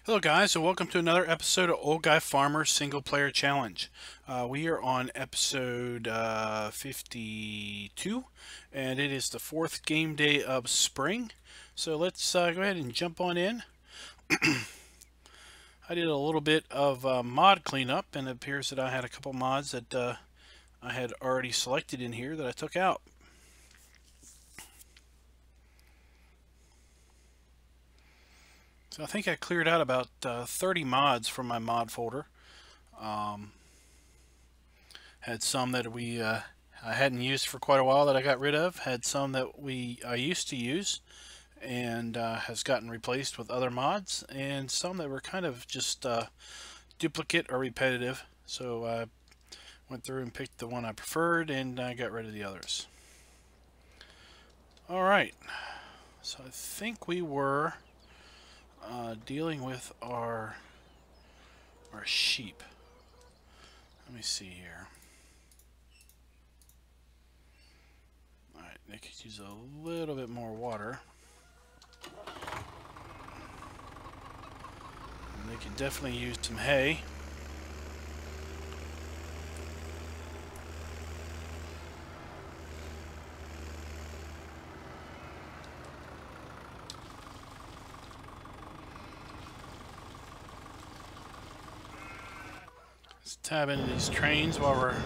Hello guys, and welcome to another episode of Old Guy Farmer Single Player Challenge. We are on episode 52, and it is the fourth game day of spring. So let's go ahead and jump on in. I did a little bit of mod cleanup, and it appears that I had a couple mods that I had already selected in here that I took out. So I think I cleared out about 30 mods from my mod folder. Had some that I hadn't used for quite a while that I got rid of. Had some that I used to use and has gotten replaced with other mods, and some that were kind of just duplicate or repetitive. So I went through and picked the one I preferred, and I got rid of the others. All right. So I think we were dealing with our sheep. Let me see here. Alright, they could use a little bit more water. And they could definitely use some hay. Let's tab into these trains while we're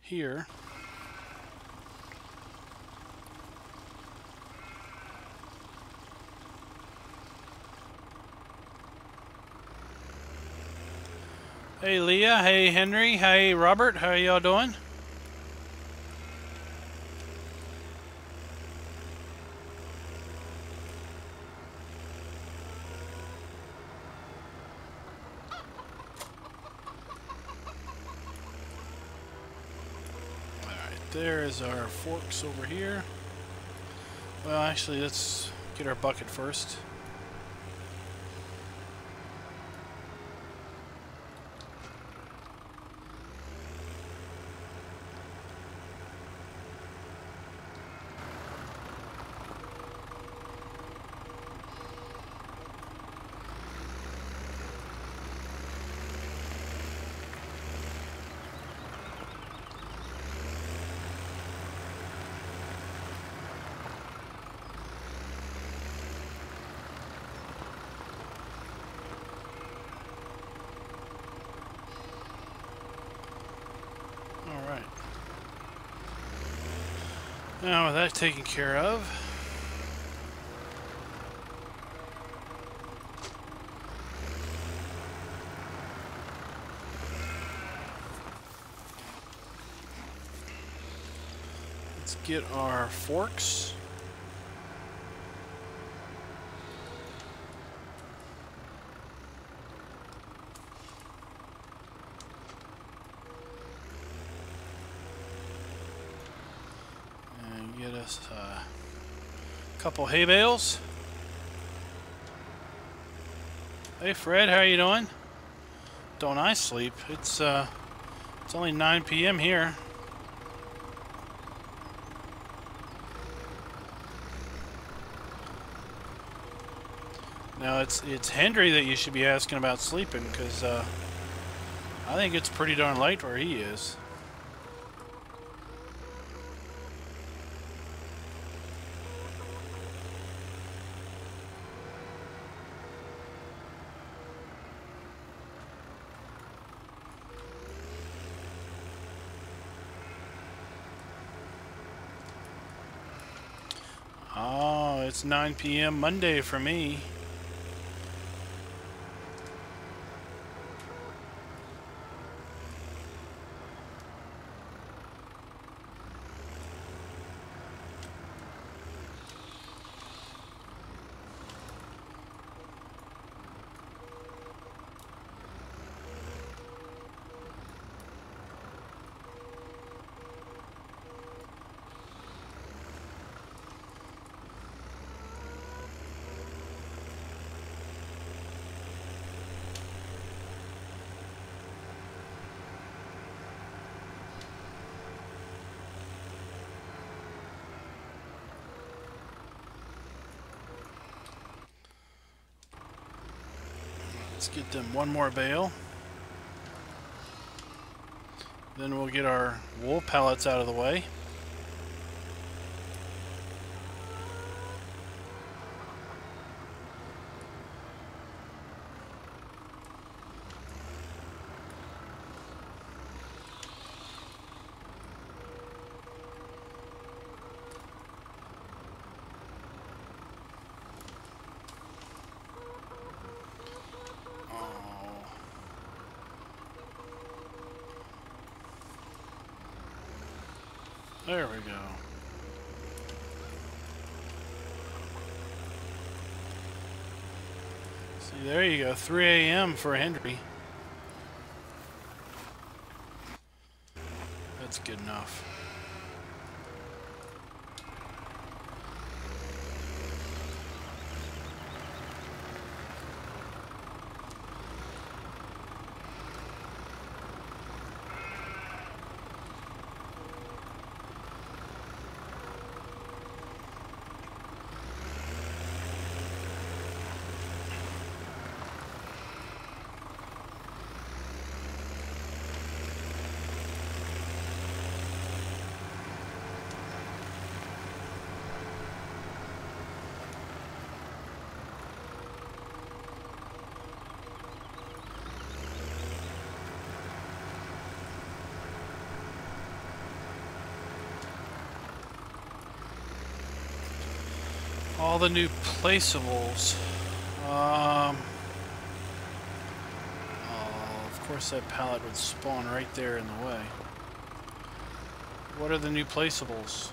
here. Hey Leah, hey Henry, hey Robert, how y'all doing? There is our forks over here. Well, actually, let's get our bucket first. Now with that taken care of, let's get our forks. Get us a couple hay bales. Hey Fred, how you doing? Don't I sleep? It's only 9 p.m. here. Now it's Henry that you should be asking about sleeping, because I think it's pretty darn late where he is. Oh, it's 9 p.m. Monday for me. Let's get them one more bale. Then we'll get our wool pallets out of the way. There we go. See, there you go. 3 a.m. for Henry. That's good enough. All the new placeables. Oh, of course that pallet would spawn right there in the way. What are the new placeables?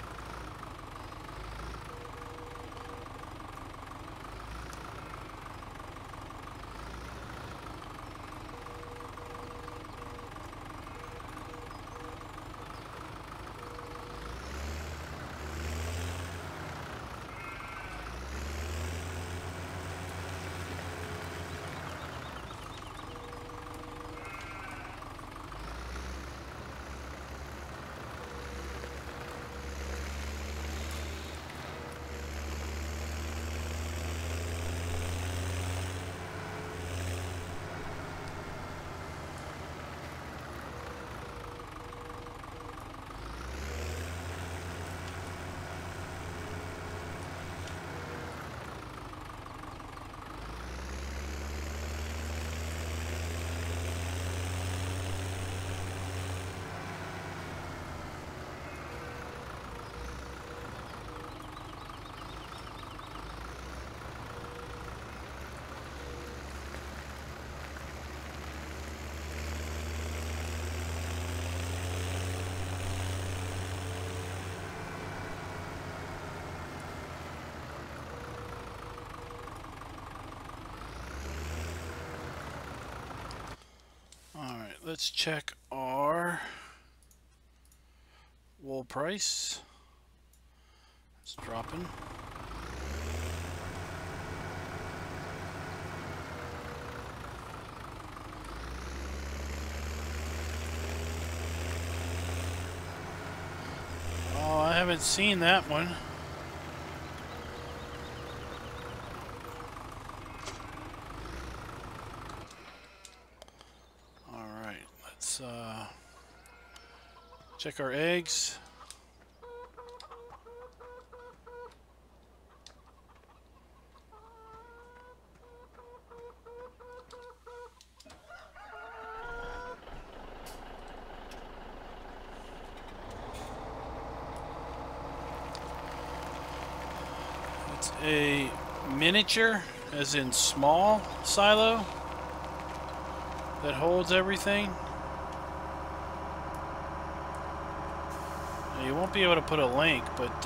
Let's check our wool price. It's dropping. Oh, I haven't seen that one. Check our eggs. It's a miniature, as in small silo that holds everything. You won't be able to put a link, but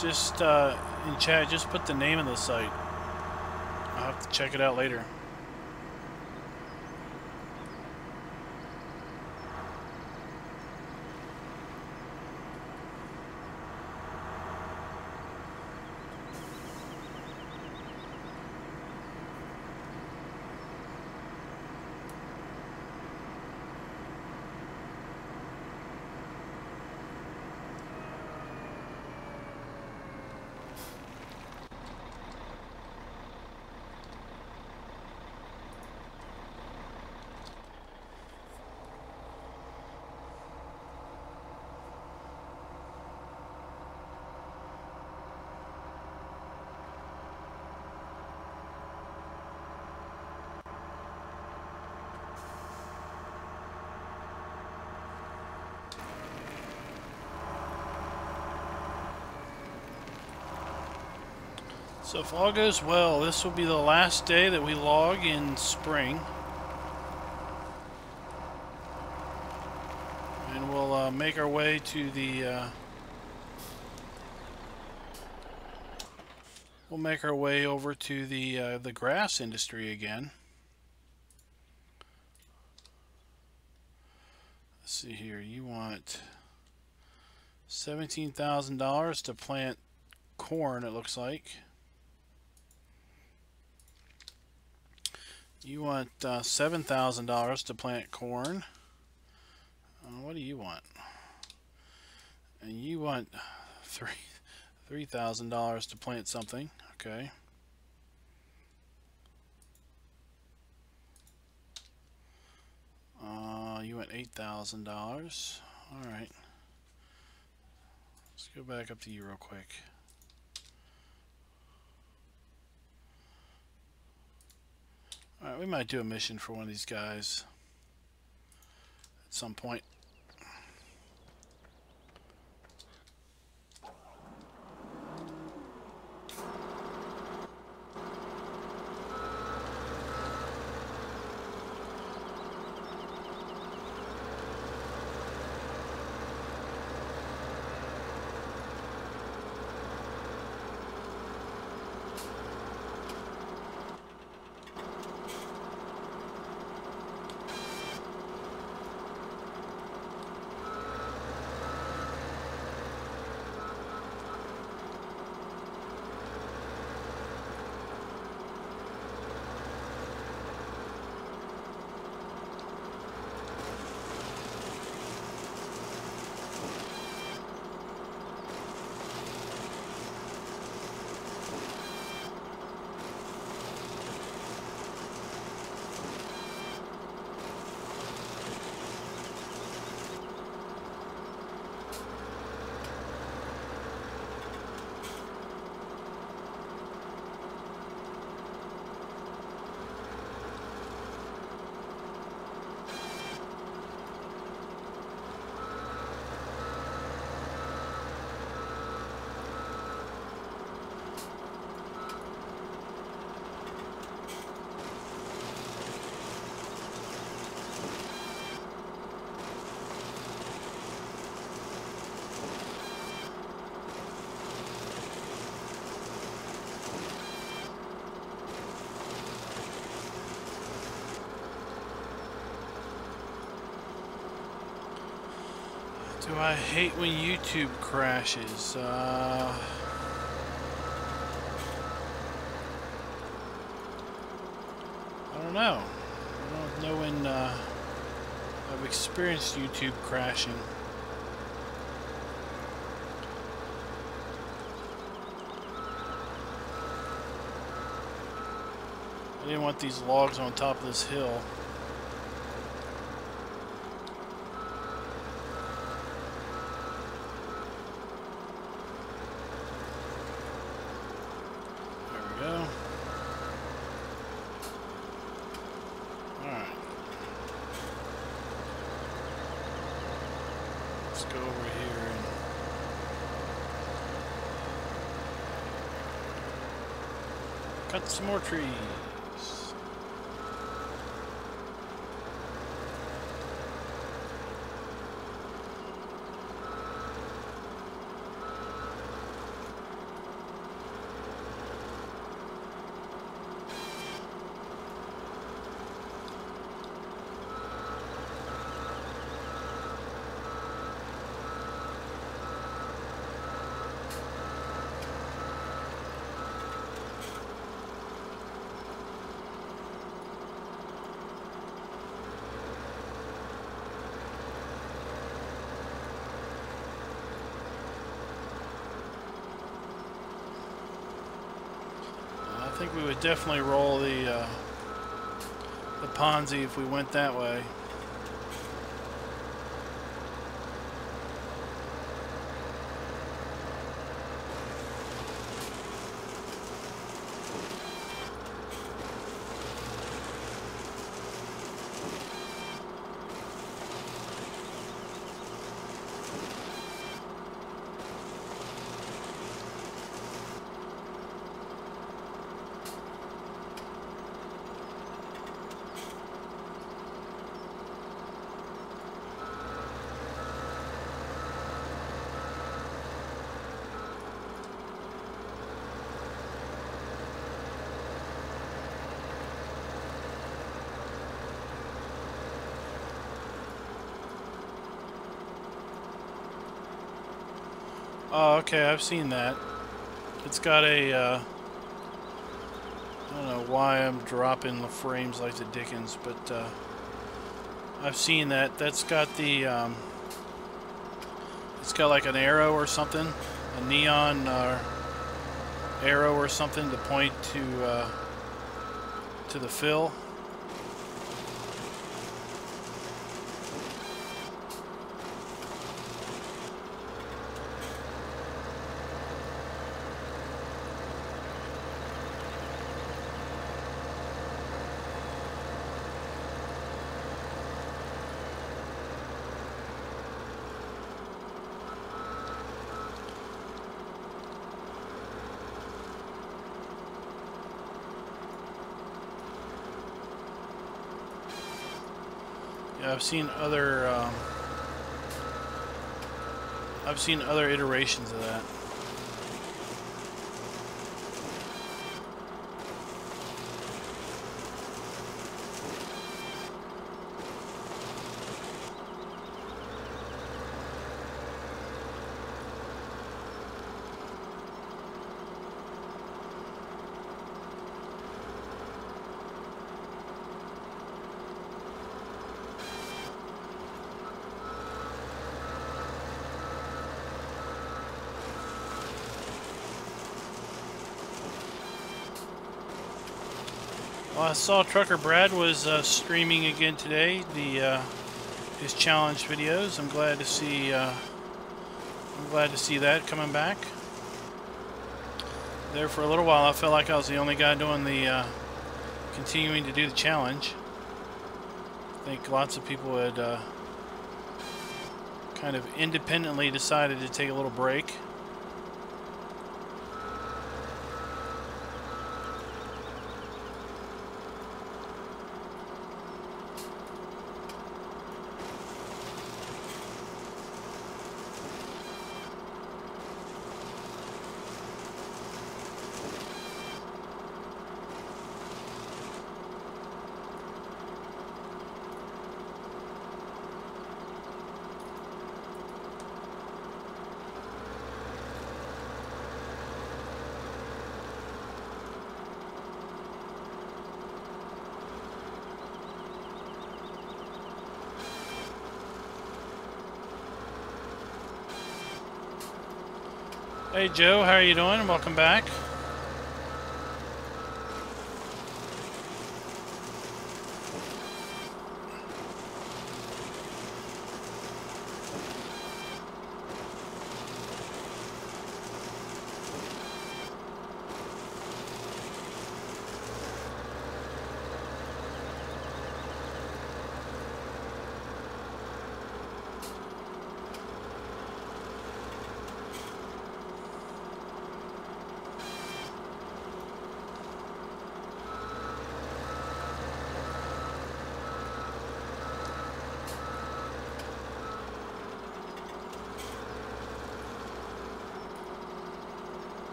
just in chat, just put the name of the site. I'll have to check it out later. So if all goes well, this will be the last day that we log in spring. And we'll make our way to the... we'll make our way over to the grass industry again. Let's see here. You want $17,000 to plant corn, it looks like. You want $7,000 to plant corn. What do you want? And you want $3,000 to plant something. Okay. You want $8,000. All right. Let's go back up to you real quick. Alright, we might do a mission for one of these guys at some point. Do I hate when YouTube crashes? I don't know. I don't know when I've experienced YouTube crashing. I didn't want these logs on top of this hill. Cut some more trees. I think we would definitely roll the Ponzi if we went that way. Oh, okay, I've seen that. It's got a, I don't know why I'm dropping the frames like the Dickens, but I've seen that. That's got the, it's got like an arrow or something, a neon arrow or something to point to the fill. Yeah, I've seen other iterations of that. Well, I saw Trucker Brad was streaming again today, his challenge videos. I'm glad to see that coming back. There for a little while, I felt like I was the only guy doing the continuing to do the challenge. I think lots of people had kind of independently decided to take a little break. Hey Joe, how are you doing? Welcome back.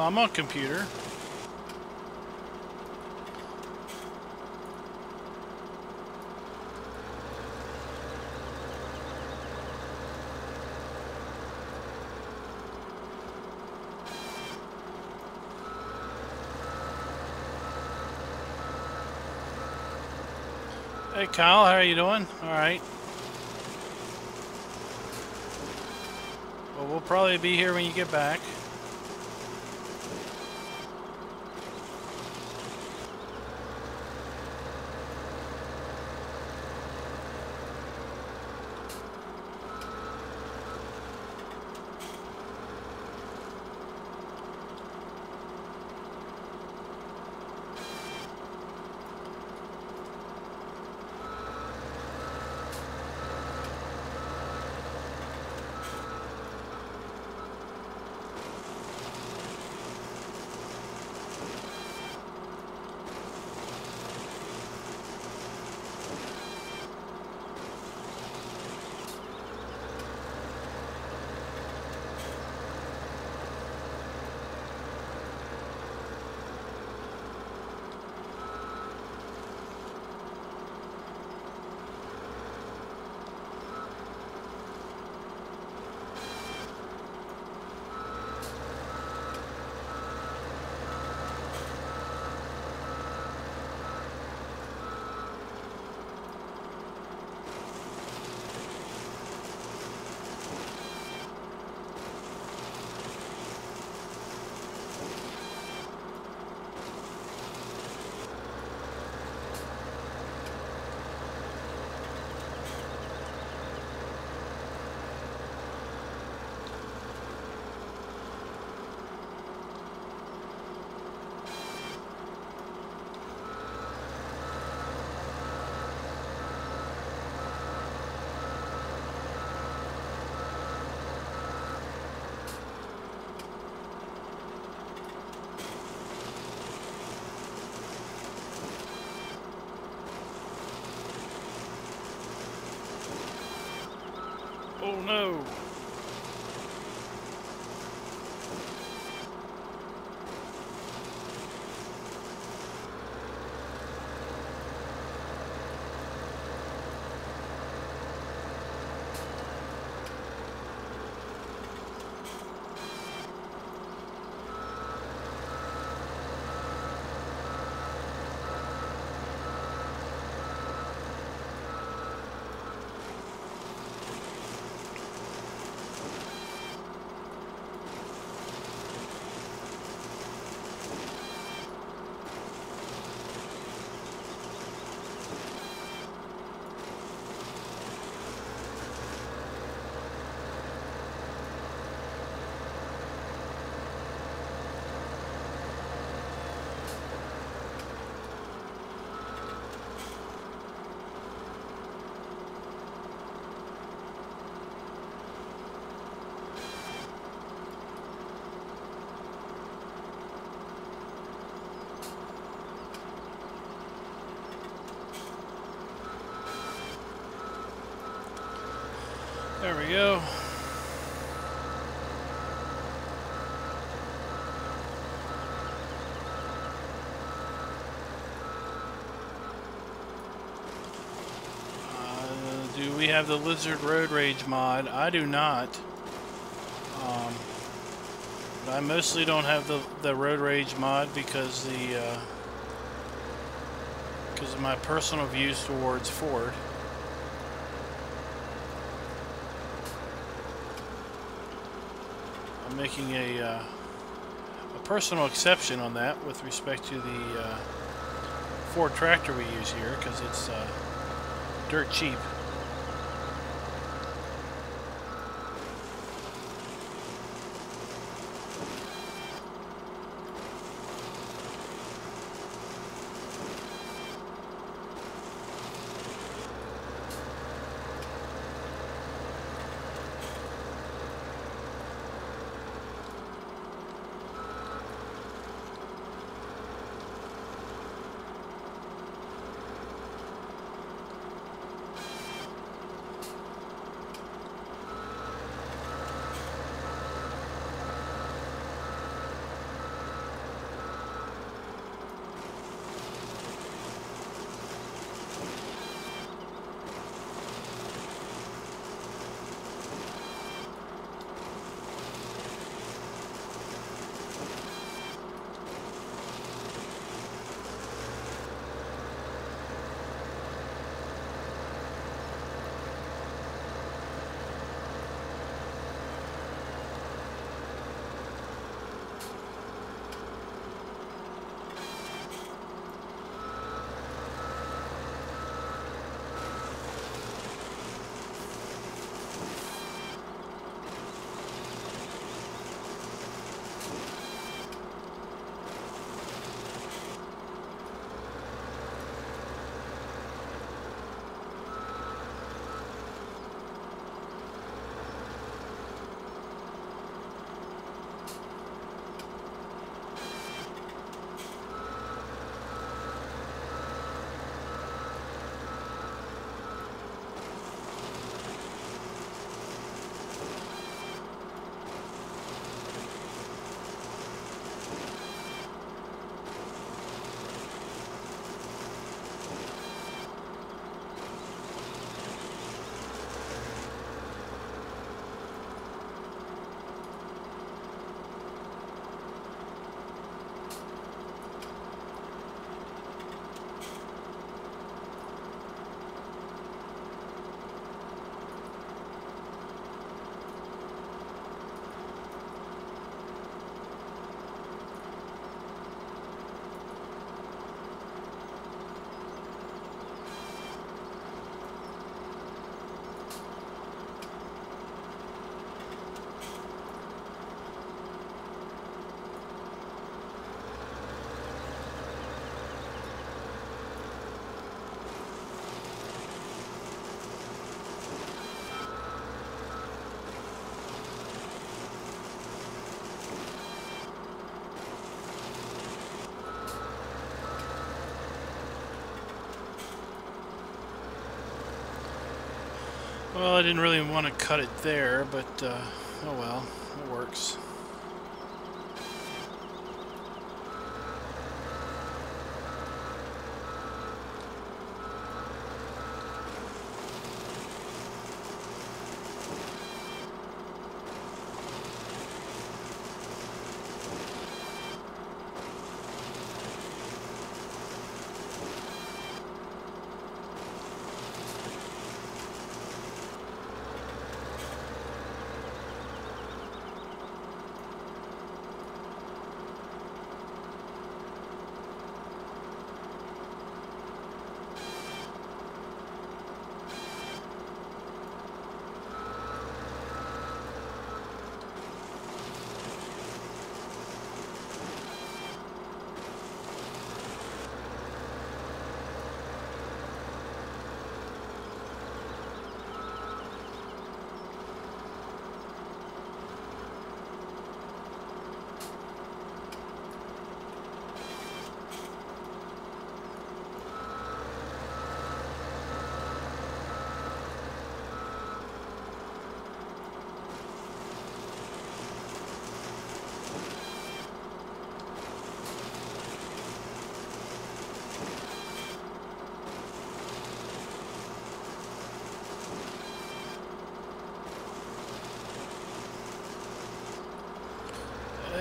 I'm on computer. Hey Kyle, how are you doing? All right. Well, we'll probably be here when you get back. Oh no! There we go. Do we have the Lizard Road Rage mod? I do not. But I mostly don't have the Road Rage mod because of my personal views towards Ford. I'm making a personal exception on that with respect to the Ford tractor we use here because it's dirt cheap. Well, I didn't really want to cut it there, but oh well, it works.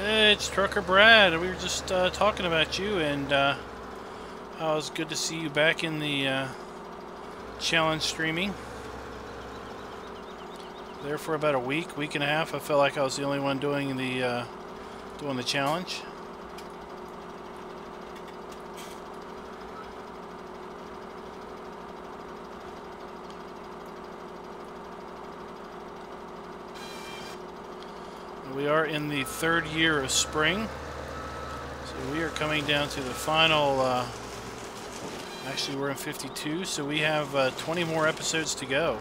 It's Trucker Brad. We were just talking about you, and how it was good to see you back in the challenge streaming. There for about a week and a half. I felt like I was the only one doing the challenge. We are in the third year of spring, so we are coming down to the final, actually we're in 52, so we have 20 more episodes to go.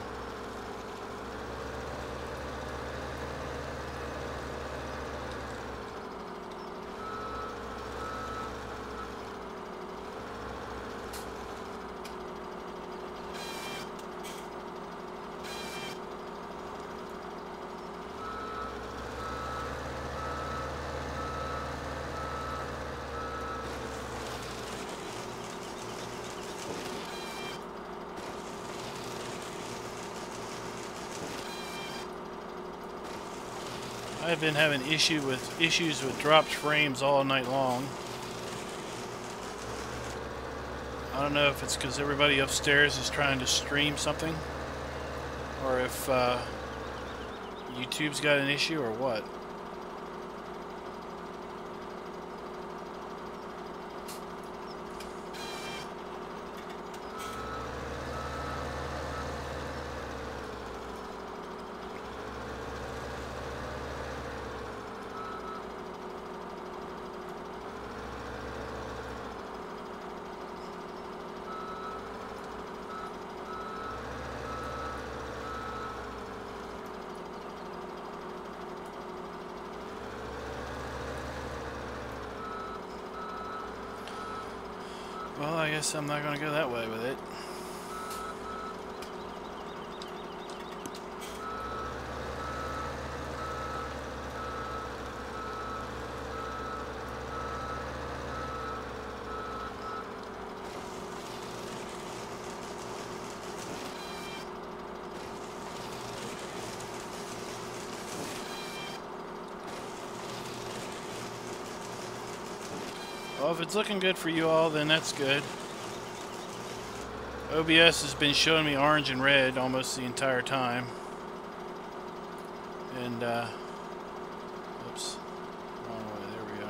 I've been having issues with dropped frames all night long. I don't know if it's because everybody upstairs is trying to stream something, or if YouTube's got an issue, or what. Well, I guess I'm not going to go that way with it. Well, if it's looking good for you all, then that's good. OBS has been showing me orange and red almost the entire time. And, oops, wrong way, there we go.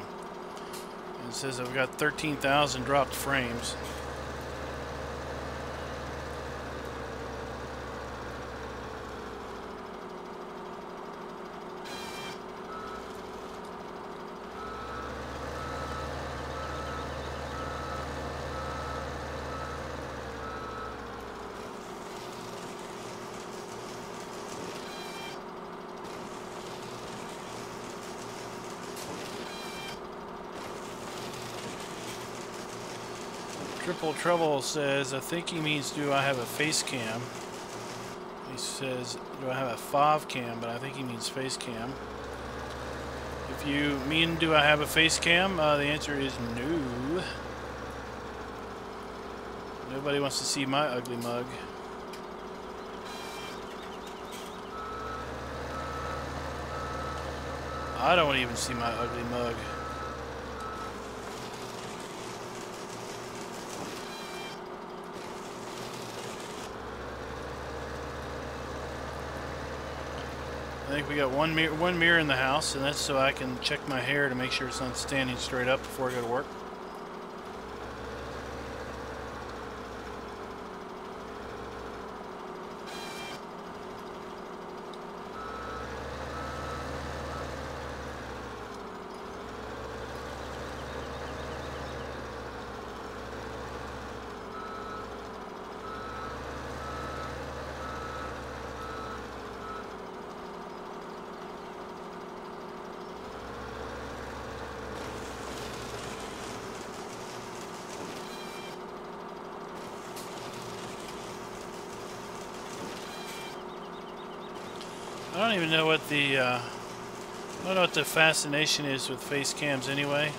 And it says I've got 13,000 dropped frames. Triple Trouble says, I think he means, do I have a face cam? He says, do I have a FOV cam? But I think he means face cam. If you mean, do I have a face cam? The answer is no. Nobody wants to see my ugly mug. I don't even see my ugly mug. I think we got one mirror in the house, and that's so I can check my hair to make sure it's not standing straight up before I go to work. I don't even know what the I don't know what the fascination is with face cams anyway.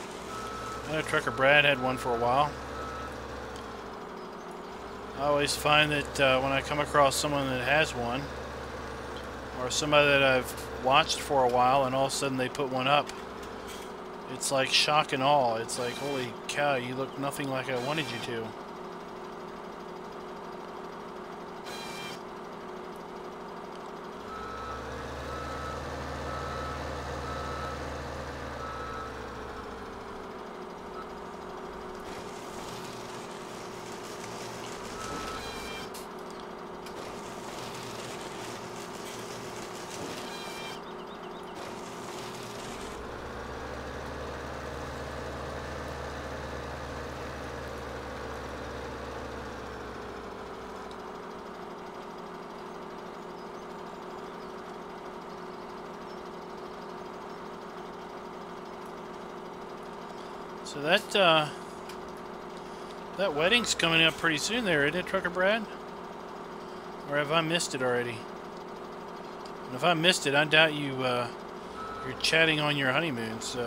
I know Trucker Brad had one for a while. I always find that when I come across someone that has one, or somebody that I've watched for a while and all of a sudden they put one up, it's like shock and awe. It's like, holy cow, you look nothing like I wanted you to. So that wedding's coming up pretty soon there, isn't it, Trucker Brad? Or have I missed it already? And if I missed it, I doubt you're chatting on your honeymoon, so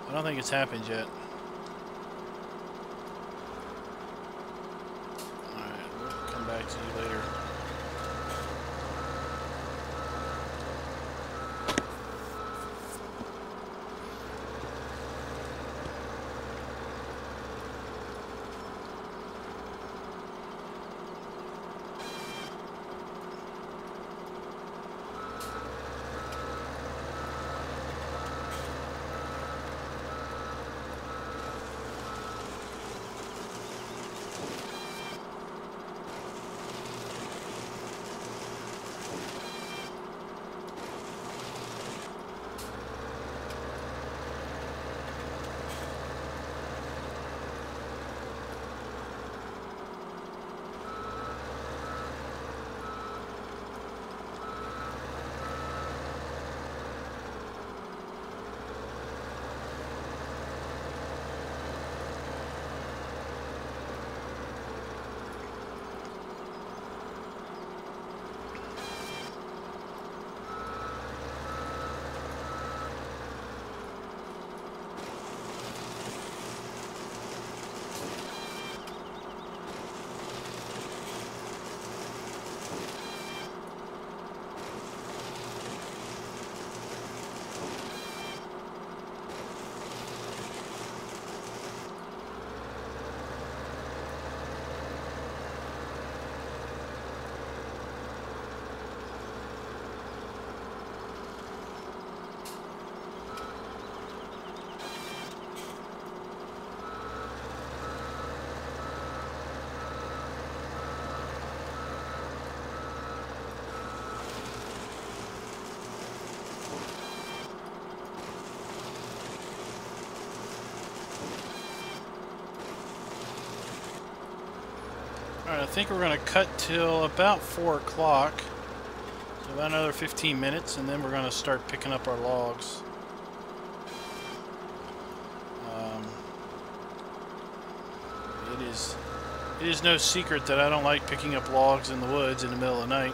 I don't think it's happened yet. Alright, we'll come back to you later. Alright, I think we're going to cut till about 4 o'clock. So about another 15 minutes, and then we're going to start picking up our logs. It is no secret that I don't like picking up logs in the woods in the middle of the night.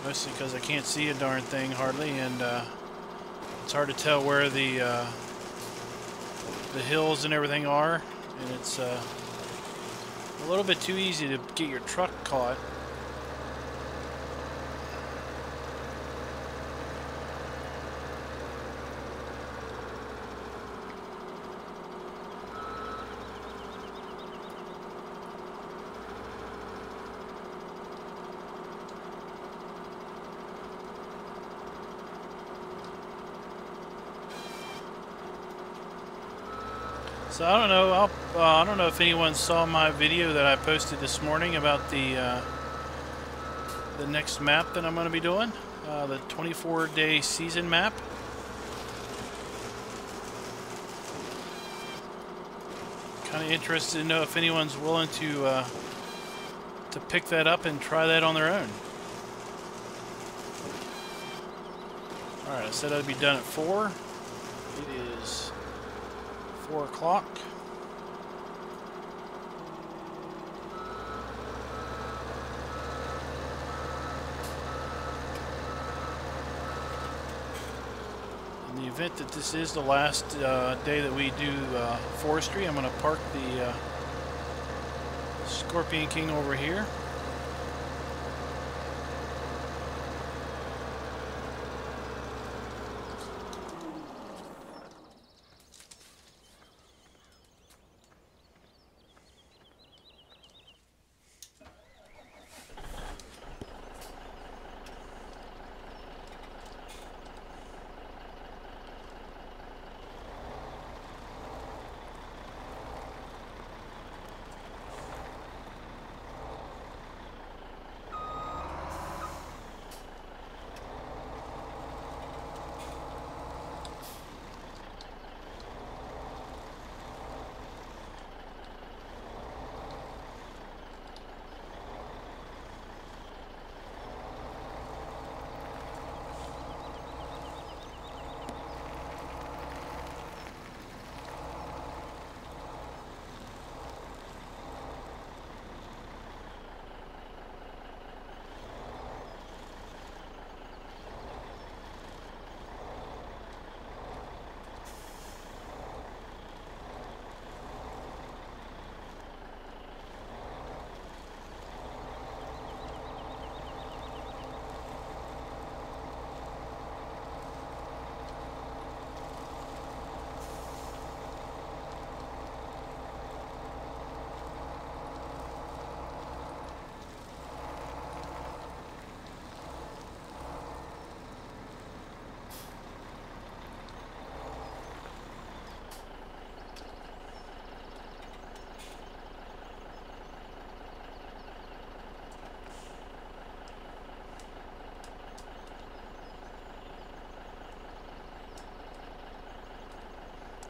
Mostly because I can't see a darn thing hardly, and it's hard to tell where the hills and everything are, and it's a little bit too easy to get your truck caught. So I don't know. I don't know if anyone saw my video that I posted this morning about the next map that I'm going to be doing, the 24-day season map. Kind of interested to know if anyone's willing to pick that up and try that on their own. All right, I said I'd be done at 4. It is 4 o'clock. In the event that this is the last day that we do forestry, I'm going to park the Scorpion King over here.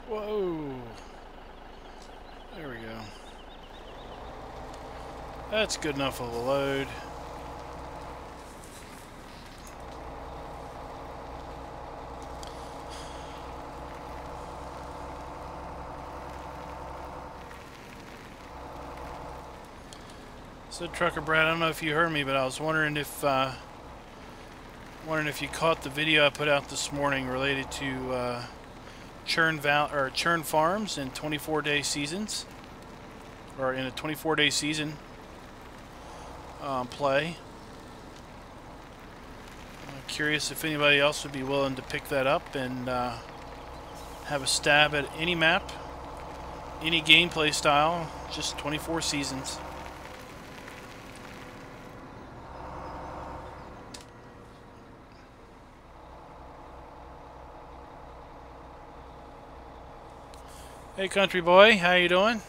Whoa. There we go. That's good enough of a load. So Trucker Brad, I don't know if you heard me, but I was wondering if you caught the video I put out this morning related to churn farms in 24-day seasons, or in a 24-day season play. I'm curious if anybody else would be willing to pick that up and have a stab at any map, any gameplay style, just 24 seasons. Hey country boy, how you doing?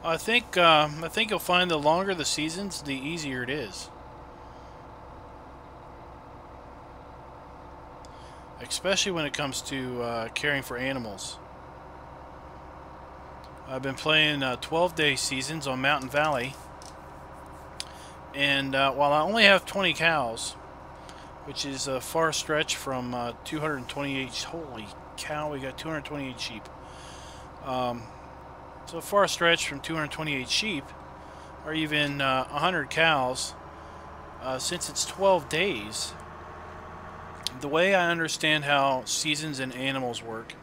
I think you'll find the longer the seasons, the easier it is. Especially when it comes to caring for animals. I've been playing 12-day seasons on Mountain Valley, and while I only have 20 cows, which is a far stretch from 228. Holy cow, we got 228 sheep. So a far stretch from 228 sheep, or even 100 cows, since it's 12 days. The way I understand how seasons and animals work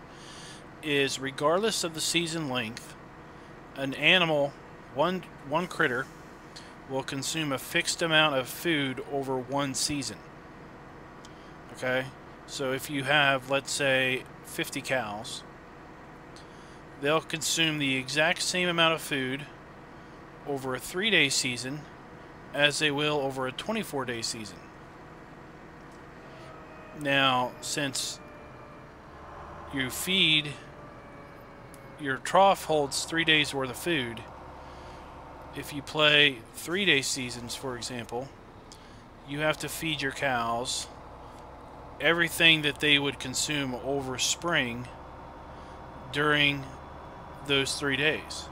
is, regardless of the season length, an animal, one critter, will consume a fixed amount of food over one season. Okay? So if you have, let's say, 50 cows, they'll consume the exact same amount of food over a 3-day season as they will over a 24-day season. Now, since you feed, your trough holds 3 days worth of food. If you play 3-day seasons, for example, you have to feed your cows everything that they would consume over spring during those 3 days.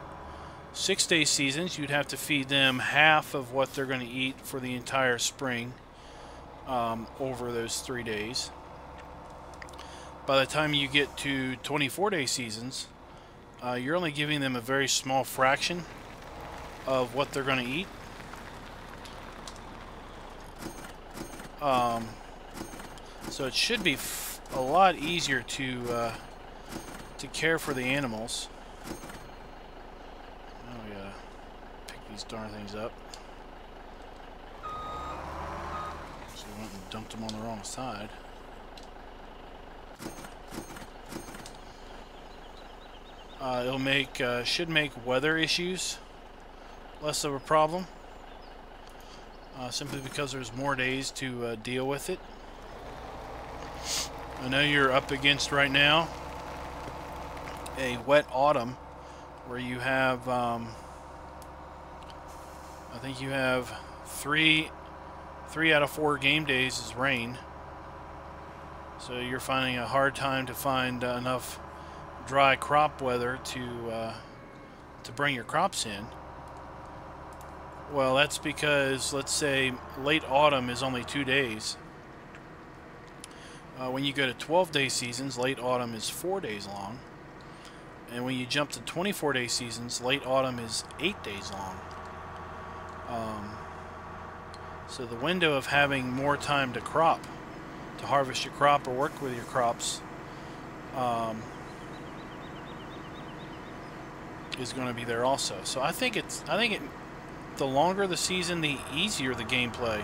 6-day seasons, you'd have to feed them half of what they're going to eat for the entire spring over those 3 days. By the time you get to 24-day seasons, you're only giving them a very small fraction of what they're going to eat. So it should be a lot easier to care for the animals. Now we gotta pick these darn things up. So we went and dumped them on the wrong side. Should make weather issues less of a problem, simply because there's more days to deal with it. I know you're up against right now a wet autumn where you have, I think you have three out of 4 game days is rain. So you're finding a hard time to find enough dry crop weather to bring your crops in. Well, that's because, let's say, late autumn is only 2 days. When you go to 12-day seasons, late autumn is 4 days long. And when you jump to 24-day seasons, late autumn is 8 days long. So the window of having more time to crop, to harvest your crop or work with your crops, is going to be there also. So I think the longer the season, the easier the gameplay.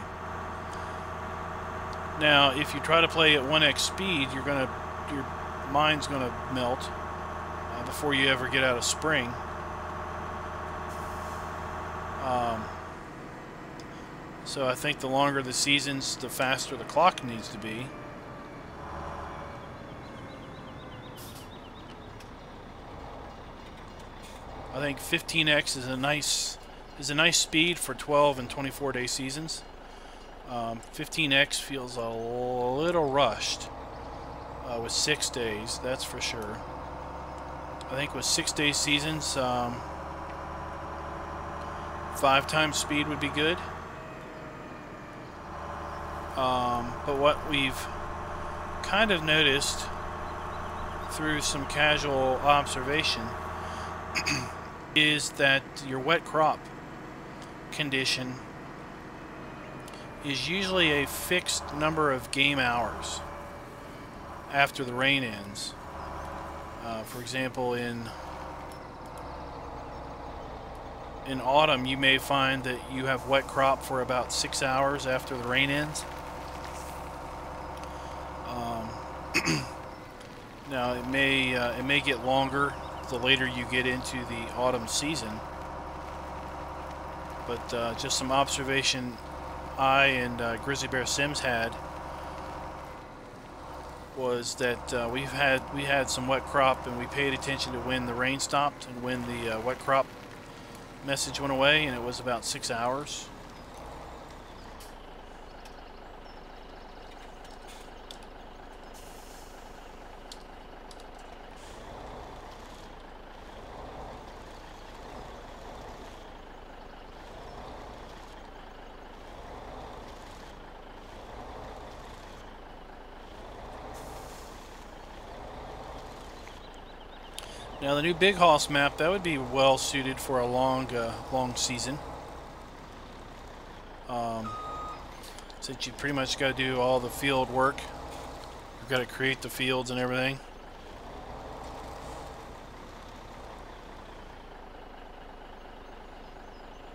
Now, if you try to play at 1x speed, your mind's gonna melt before you ever get out of spring. So I think the longer the seasons, the faster the clock needs to be. I think 15x is a nice speed for 12 and 24-day seasons. 15x feels a little rushed with 6 days, that's for sure. I think with 6-day seasons, 5 times speed would be good. But what we've kind of noticed through some casual observation is that your wet crop condition is usually a fixed number of game hours after the rain ends. For example, in autumn, you may find that you have wet crop for about 6 hours after the rain ends. Now it may get longer the later you get into the autumn season, but just some observation I and Grizzly Bear Sims had was that we had some wet crop, and we paid attention to when the rain stopped and when the wet crop message went away, and it was about 6 hours. Now the new Big Hoss map, that would be well suited for a long season. Since you pretty much got to do all the field work, you've got to create the fields and everything.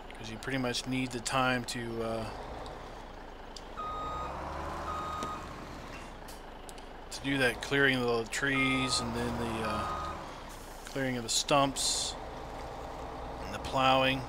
Because you pretty much need the time to do that clearing of the trees, and then the clearing of the stumps and the plowing.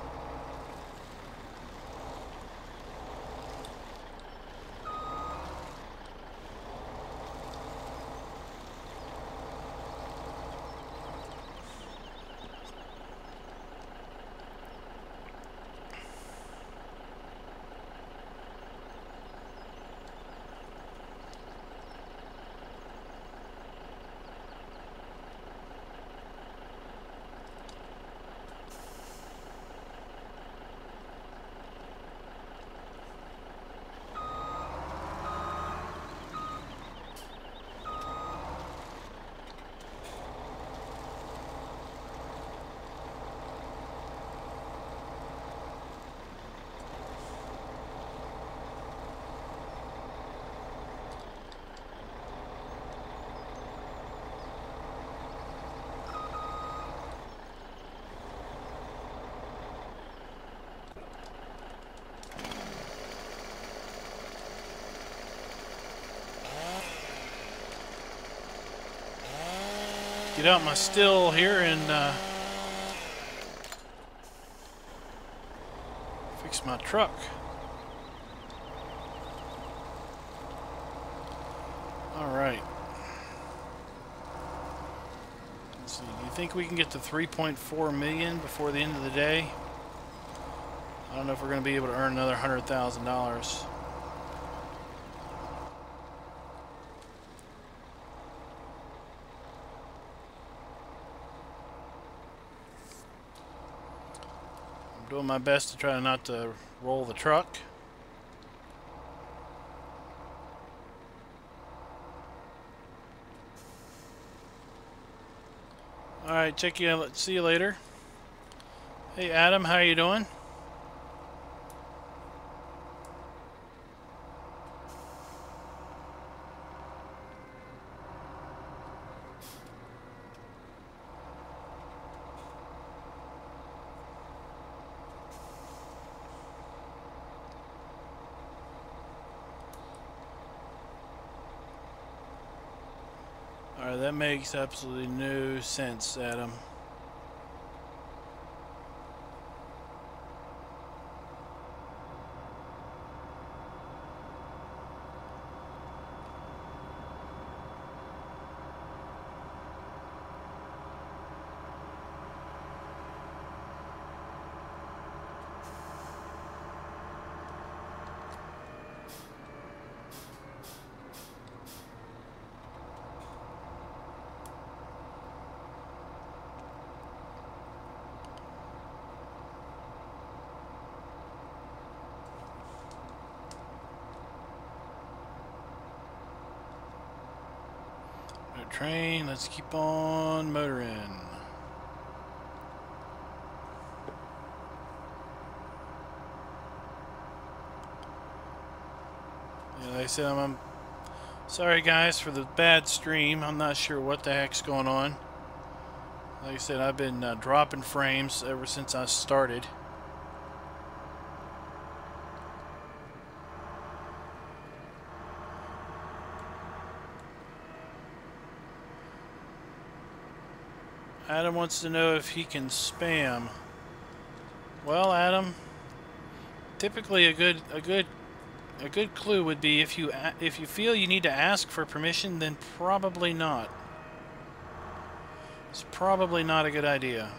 Get out my still here and fix my truck. Alright. Let's see. Do you think we can get to 3.4 million before the end of the day? I don't know if we're going to be able to earn another $100,000. Doing my best to try not to roll the truck. Alright, check you out. See you later. Hey Adam, how you doing? Alright, that makes absolutely no sense, Adam. Train, let's keep on motoring. Yeah, like I said, I'm sorry guys for the bad stream. I'm not sure what the heck's going on. Like I said, I've been dropping frames ever since I started. Adam wants to know if he can spam. Well, Adam, typically a good clue would be if you feel you need to ask for permission, then probably not. It's probably not a good idea.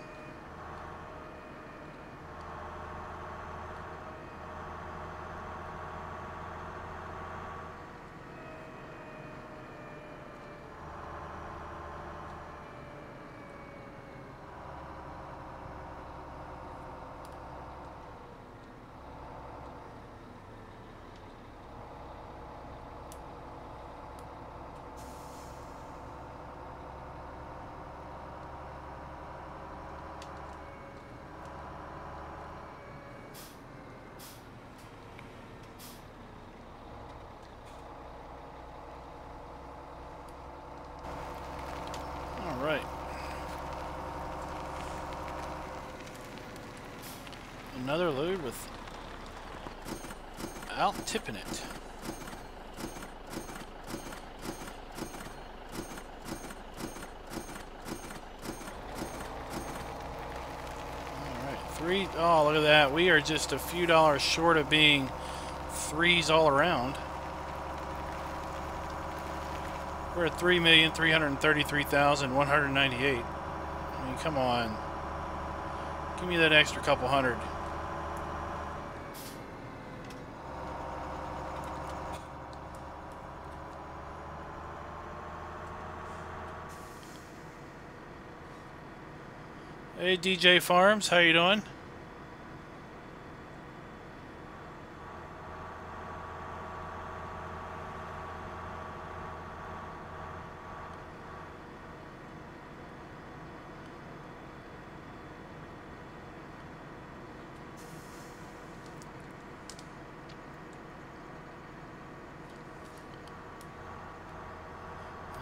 right. Another load without tipping it. Oh, look at that. We are just a few dollars short of being threes all around. We're at 3,333,198. I mean, come on. Give me that extra couple hundred. Hey, DJ Farms, how you doing?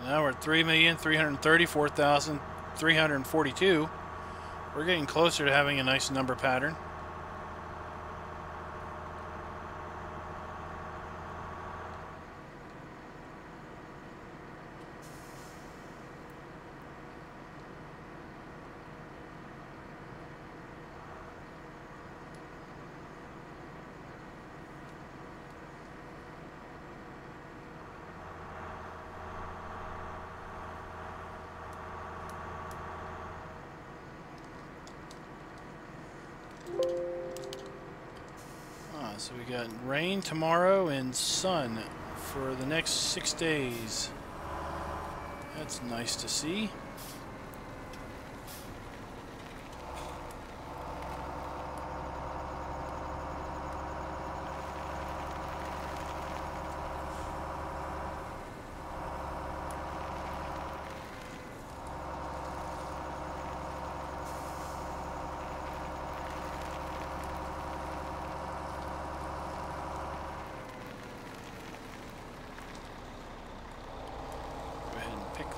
Now we're at 3,334,342. We're getting closer to having a nice number pattern. So we got rain tomorrow and sun for the next 6 days. That's nice to see.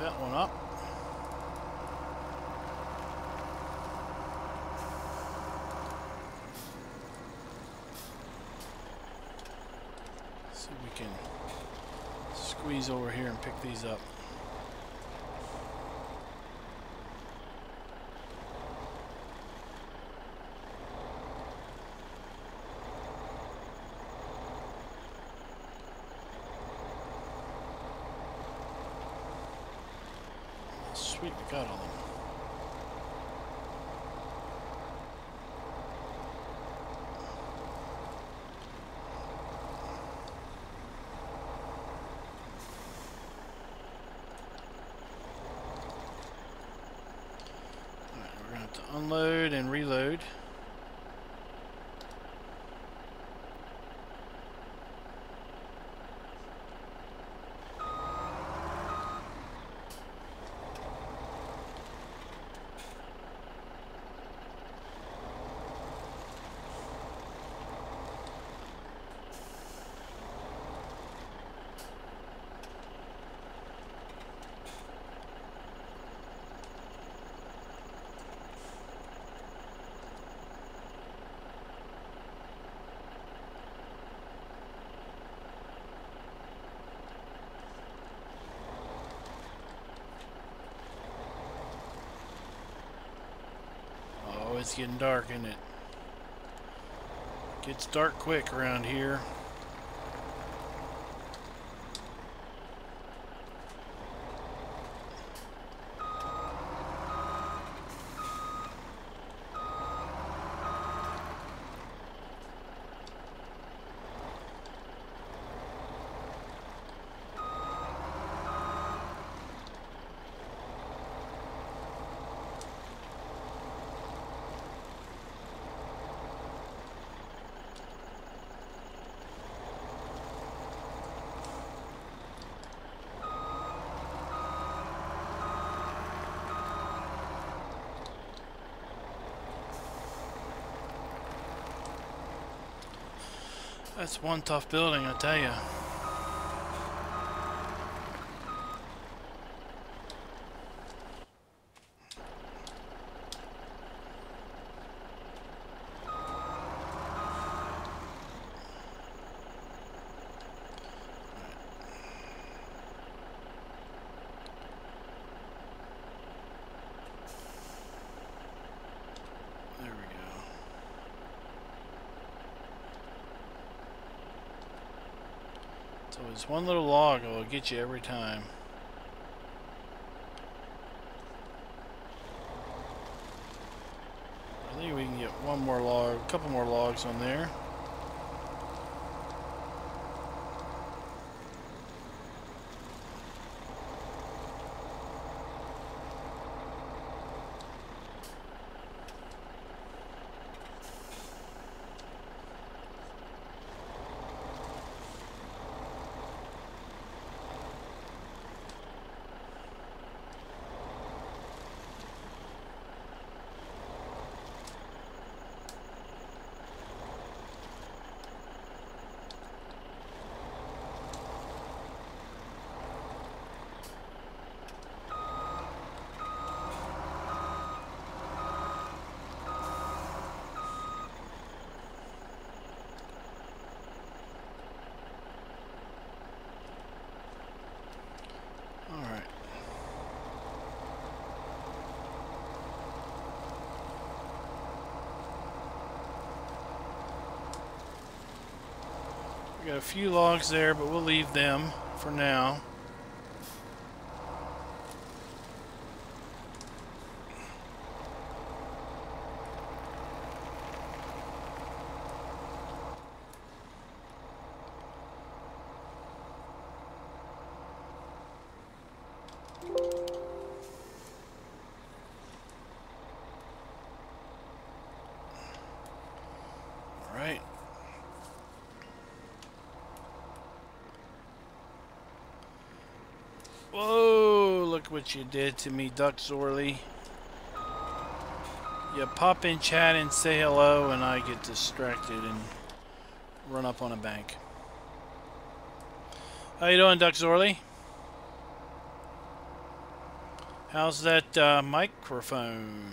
That one up. See if we can squeeze over here and pick these up. Sweet, we got all of them. Alright, we're going to have to unload and reload. It's getting dark, isn't it? Gets dark quick around here. That's one tough building, I tell you. it's one little log that will get you every time. I think we can get one more log, a couple more logs on there. We got a few logs there, but we'll leave them for now. All right. Whoa, look what you did to me, Duck Zorly. You pop in chat and say hello, and I get distracted and run up on a bank. How you doing, Duck Zorly? How's that microphone?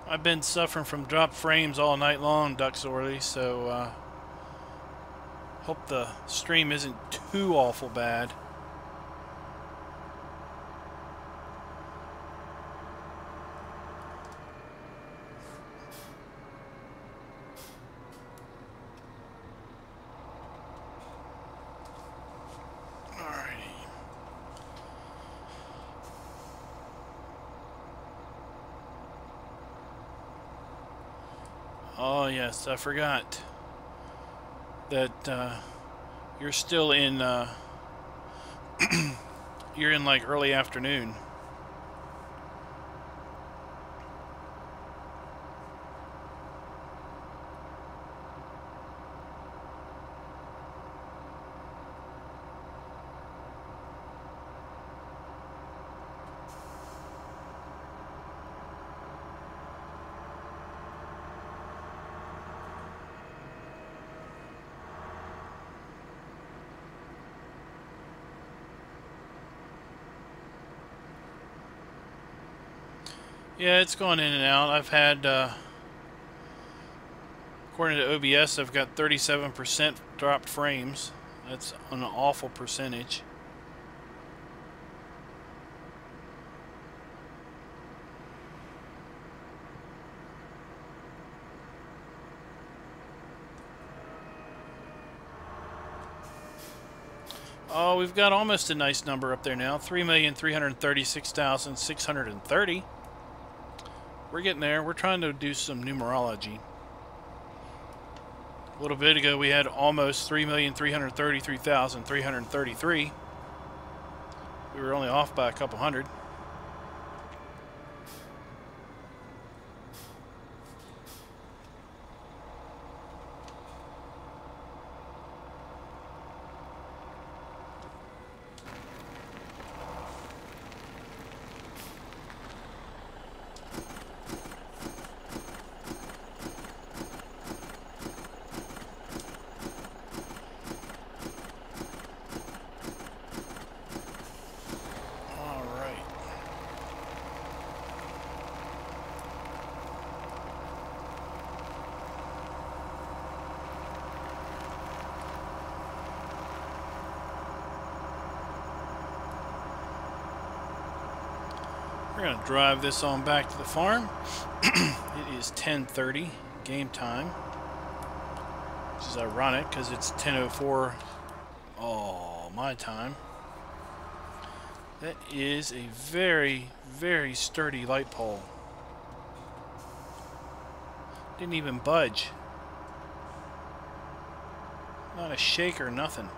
I've been suffering from dropped frames all night long, Duck Zorly, so hope the stream isn't too awful bad. Oh yes, I forgot that you're still in you're in like early afternoon. Yeah, it's going in and out. I've had, according to OBS, I've got 37% dropped frames. That's an awful percentage. Oh, we've got almost a nice number up there now. 3,336,630. We're getting there. We're trying to do some numerology. A little bit ago, we had almost 3,333,333. We were only off by a couple hundred. We're going to drive this on back to the farm. It is 10:30 game time, which is ironic because it's 10:04 my time. That is a very, very sturdy light pole. Didn't even budge. Not a shake or nothing.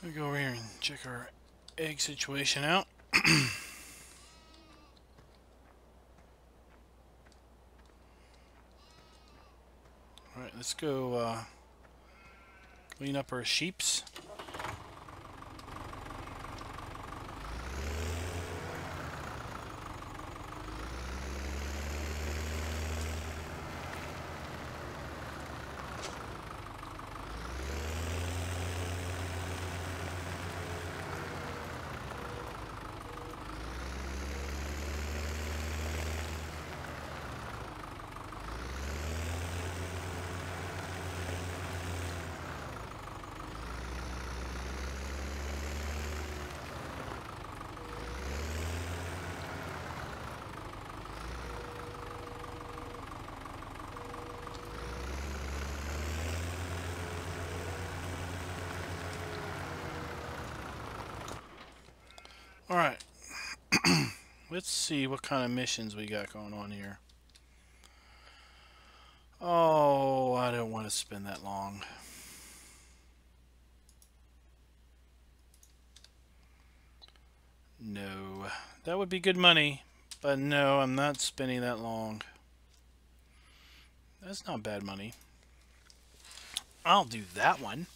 Let me go over here and check our egg situation out. Alright, let's go clean up our sheeps. Alright, let's see what kind of missions we got going on here. Oh, I don't want to spend that long. No, that would be good money, but no, I'm not spending that long. That's not bad money. I'll do that one.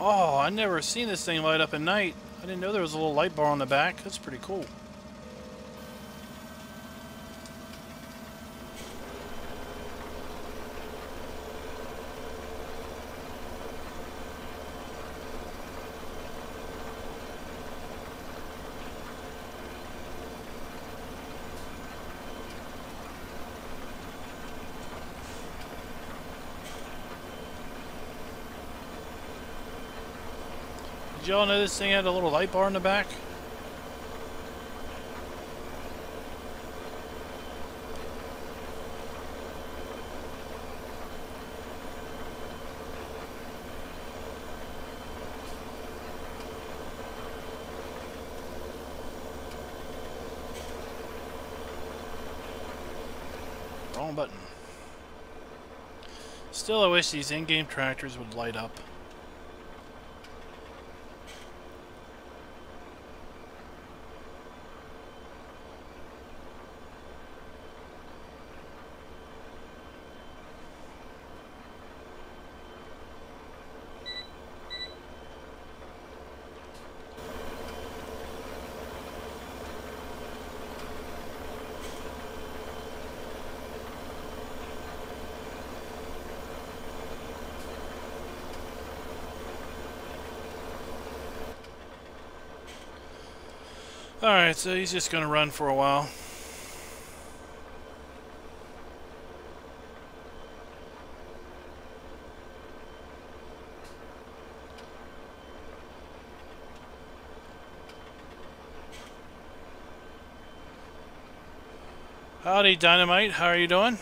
Oh, I never seen this thing light up at night. I didn't know there was a little light bar on the back. That's pretty cool. Did y'all know this thing had a little light bar in the back? Wrong button. Still, I wish these in-game tractors would light up. Alright, so he's just going to run for a while. Howdy, Dynamite. How are you doing?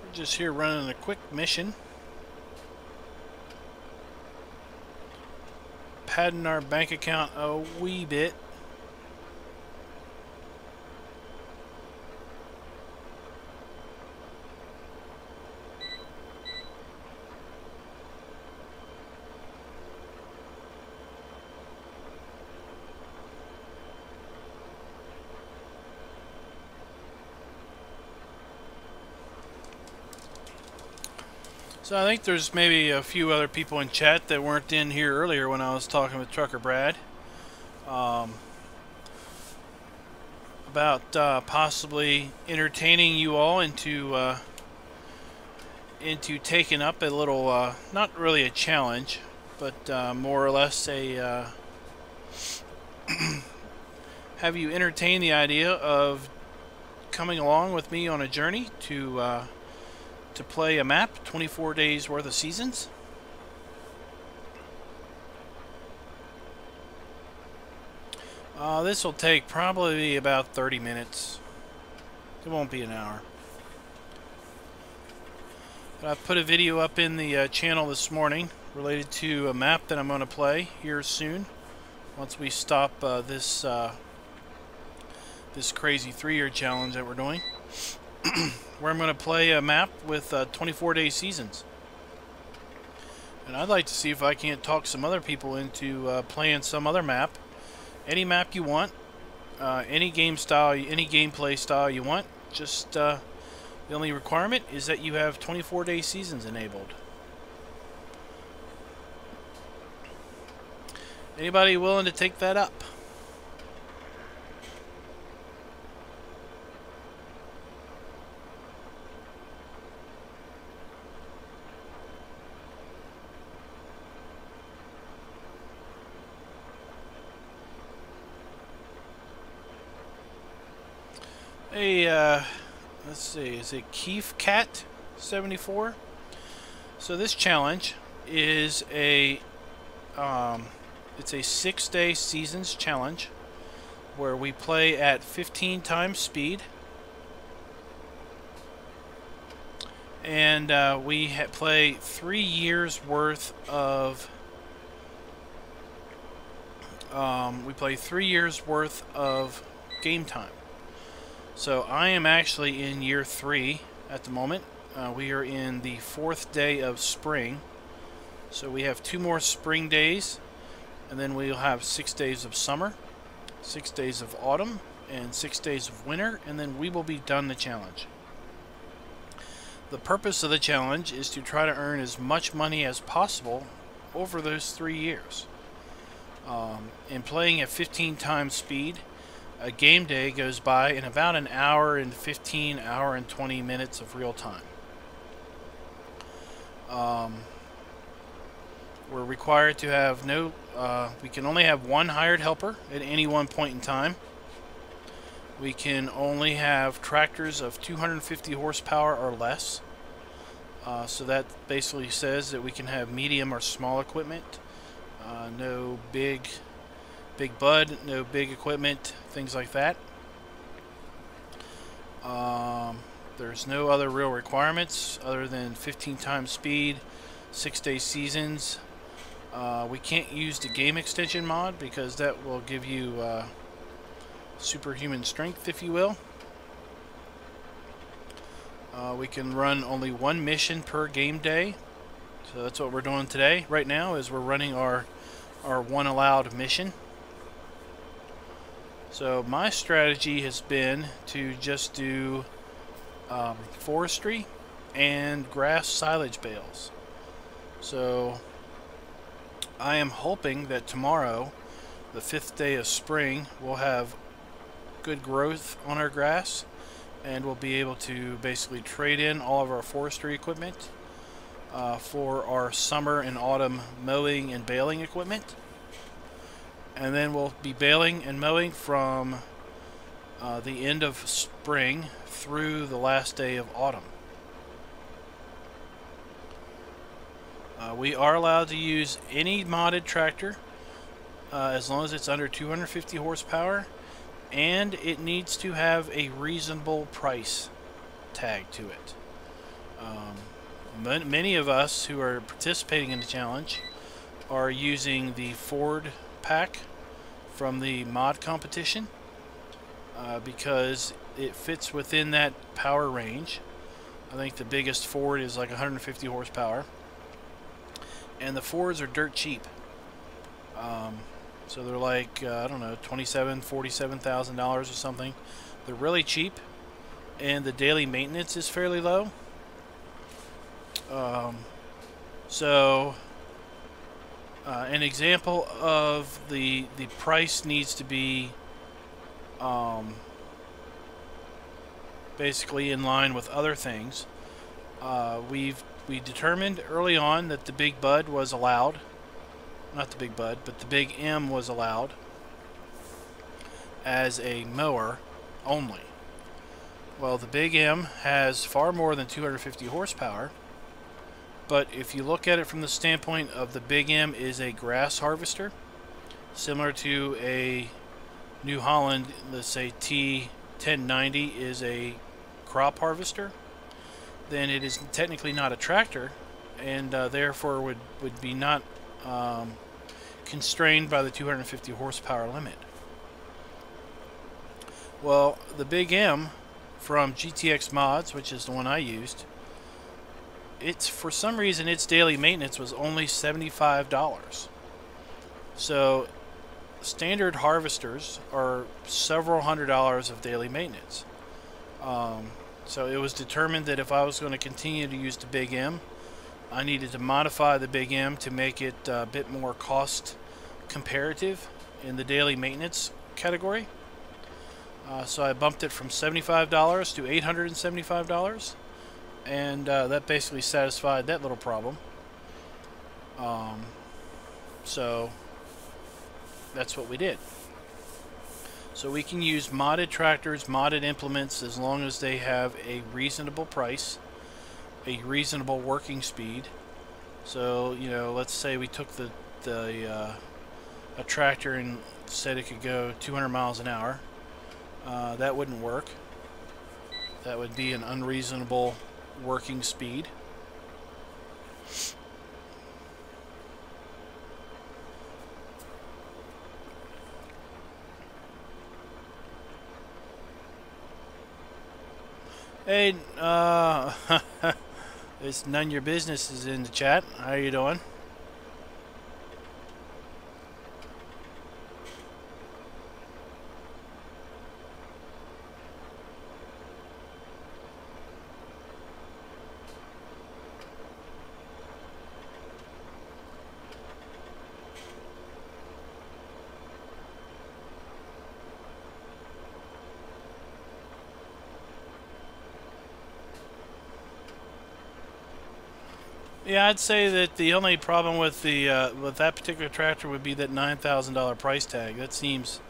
We're just here running a quick mission. Padding our bank account a wee bit. So I think there's maybe a few other people in chat that weren't in here earlier when I was talking with Trucker Brad about possibly entertaining you all into taking up a little, not really a challenge, but more or less a have you entertain the idea of coming along with me on a journey to play a map, 24 days worth of seasons. This will take probably about 30 minutes. It won't be an hour. But I've put a video up in the channel this morning related to a map that I'm going to play here soon. Once we stop this crazy 3-year challenge that we're doing. Where I'm going to play a map with 24-day seasons. And I'd like to see if I can't talk some other people into playing some other map. Any map you want, any game style, any gameplay style you want. Just the only requirement is that you have 24-day seasons enabled. Anybody willing to take that up? Hey, let's see, is it Keef Cat 74? So this challenge is a it's a 6-day seasons challenge where we play at 15 times speed, and we play 3 years worth of game time. So I am actually in year 3 at the moment. We are in the 4th day of spring. So we have 2 more spring days, and then we'll have 6 days of summer, 6 days of autumn, and 6 days of winter, and then we will be done the challenge. The purpose of the challenge is to try to earn as much money as possible over those 3 years. In playing at 15 times speed, a game day goes by in about an hour and 15, hour and 20 minutes of real time. We're required to have we can only have 1 hired helper at any one point in time. We can only have tractors of 250 horsepower or less. So that basically says that we can have medium or small equipment. No big bud, no big equipment, things like that. There's no other real requirements other than 15 times speed, 6-day seasons. We can't use the game extension mod because that will give you superhuman strength, if you will. We can run only 1 mission per game day. So that's what we're doing today. Right now is we're running our 1 allowed mission. So my strategy has been to just do forestry and grass silage bales. So I am hoping that tomorrow the 5th day of spring, we'll have good growth on our grass, and we'll be able to basically trade in all of our forestry equipment for our summer and autumn mowing and baling equipment. And then we'll be baling and mowing from the end of spring through the last day of autumn. We are allowed to use any modded tractor as long as it's under 250 horsepower, and it needs to have a reasonable price tag to it. Many of us who are participating in the challenge are using the Ford pack from the mod competition because it fits within that power range. I think the biggest Ford is like 150 horsepower, and the Fords are dirt cheap. So they're like I don't know, $27,000, $47,000 or something. They're really cheap, and the daily maintenance is fairly low. An example of the price needs to be basically in line with other things. We determined early on that the Big Bud was allowed. Not the Big Bud, but the Big M was allowed as a mower only. Well, the Big M has far more than 250 horsepower, but if you look at it from the standpoint of the Big M is a grass harvester, similar to a New Holland, let's say T1090 is a crop harvester, then it is technically not a tractor, and therefore would be not constrained by the 250 horsepower limit. Well, the Big M from GTX Mods, which is the one I used, it's for some reason its daily maintenance was only $75. So standard harvesters are several $100s of daily maintenance. So it was determined that if I was going to continue to use the Big M, I needed to modify the Big M to make it a bit more cost comparative in the daily maintenance category. So I bumped it from $75 to $875, and that basically satisfied that little problem. So that's what we did. So we can use modded tractors, modded implements, as long as they have a reasonable price, a reasonable working speed. So, you know, let's say we took a tractor and said it could go 200 miles an hour. That wouldn't work. That would be an unreasonable working speed. Hey, it's None Your Business is in the chat. How you doing? Yeah, I'd say that the only problem with the with that particular tractor would be that $9,000 price tag. That seems,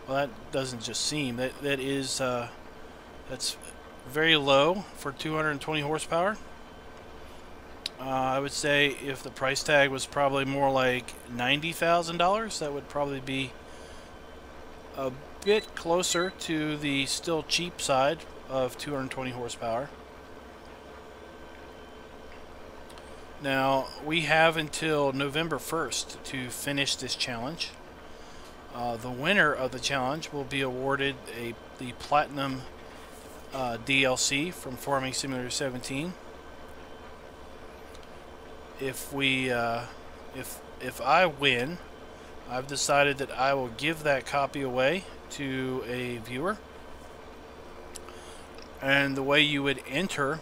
well, that doesn't just seem, that is that's very low for 220 horsepower. I would say if the price tag was probably more like $90,000, that would probably be a bit closer to the still cheap side of 220 horsepower. Now, we have until November 1st to finish this challenge. The winner of the challenge will be awarded the Platinum DLC from Farming Simulator 17. If I win, I've decided that I will give that copy away to a viewer. And the way you would enter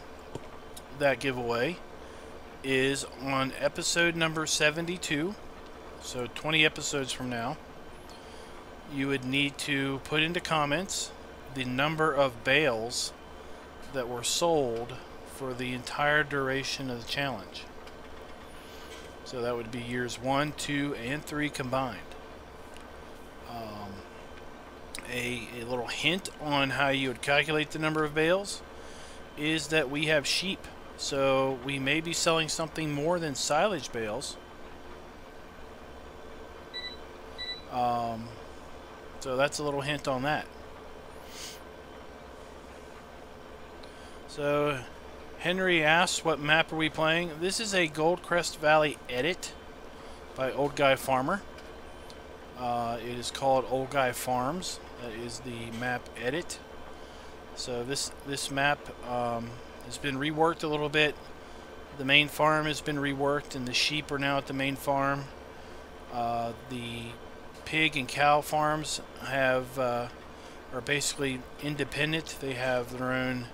that giveaway is on episode number 72, so 20 episodes from now. you would need to put into comments the number of bales that were sold for the entire duration of the challenge. So that would be years 1, 2, and 3 combined. A little hint on how you would calculate the number of bales is that we have sheep. So we may be selling something more than silage bales. So that's a little hint on that. So Henry asks, what map are we playing? This is a Goldcrest Valley edit by Old Guy Farmer. It is called Old Guy Farms. That is the map edit. So this map has been reworked a little bit. The main farm has been reworked, and the sheep are now at the main farm. The pig and cow farms have are basically independent. They have their own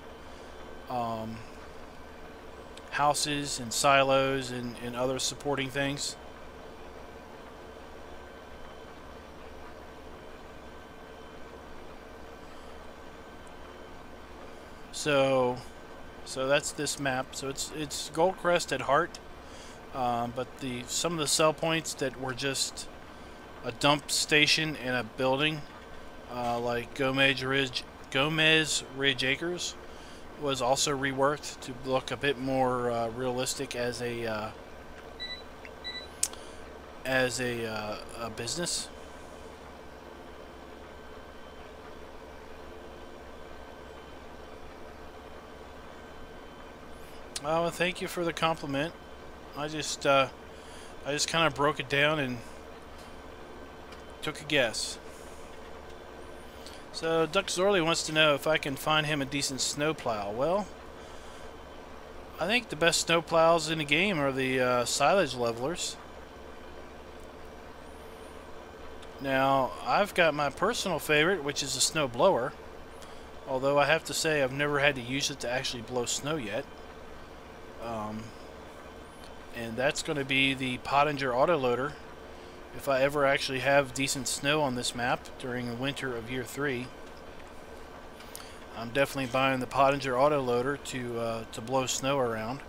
houses and silos and other supporting things. So that's this map. So it's Goldcrest at heart, but some of the sell points that were just a dump station and a building, like Gomez Ridge Acres, was also reworked to look a bit more realistic as a business. Well, thank you for the compliment. I just kind of broke it down and took a guess. So Duck Zorly wants to know if I can find him a decent snowplow. Well, I think the best snowplows in the game are the silage levelers. Now, I've got my personal favorite, which is a snow blower. Although I have to say I've never had to use it to actually blow snow yet. And that's going to be the Pottinger Autoloader. If I ever actually have decent snow on this map during the winter of year 3, I'm definitely buying the Pottinger Autoloader to blow snow around.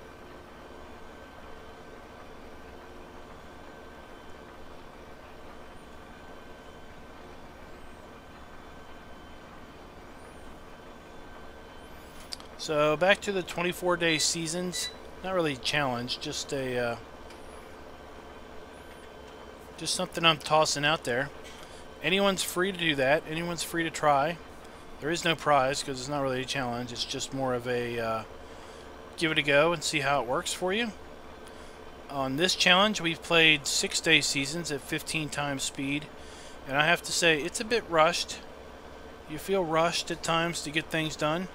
So back to the 24-day seasons. Not really a challenge, just a just something I'm tossing out there. Anyone's free to do that. Anyone's free to try. There is no prize because it's not really a challenge. It's just more of a give it a go and see how it works for you. On this challenge, we've played 6-day seasons at 15 times speed, and I have to say it's a bit rushed. You feel rushed at times to get things done.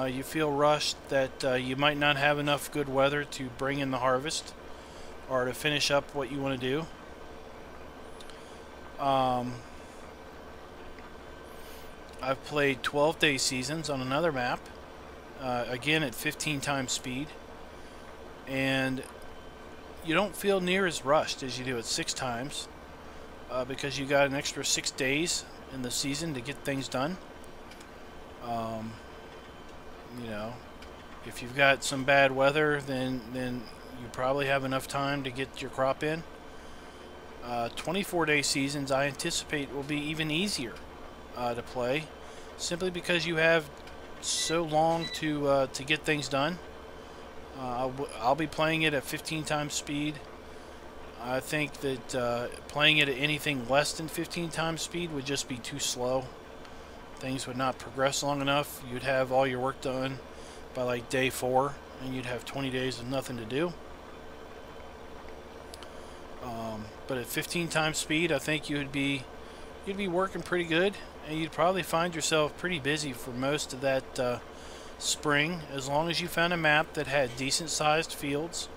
You feel rushed that you might not have enough good weather to bring in the harvest or to finish up what you want to do. I've played 12-day seasons on another map, again at 15 times speed, and you don't feel near as rushed as you do at 6 times because you got an extra 6 days in the season to get things done. You know, if you've got some bad weather, then you probably have enough time to get your crop in. 24-day seasons I anticipate will be even easier to play, simply because you have so long to get things done. I'll be playing it at 15 times speed. I think that playing it at anything less than 15 times speed would just be too slow. Things would not progress long enough. You'd have all your work done by like day 4, and you'd have 20 days of nothing to do. But at 15 times speed, I think you'd be working pretty good, and you'd probably find yourself pretty busy for most of that spring, as long as you found a map that had decent sized fields,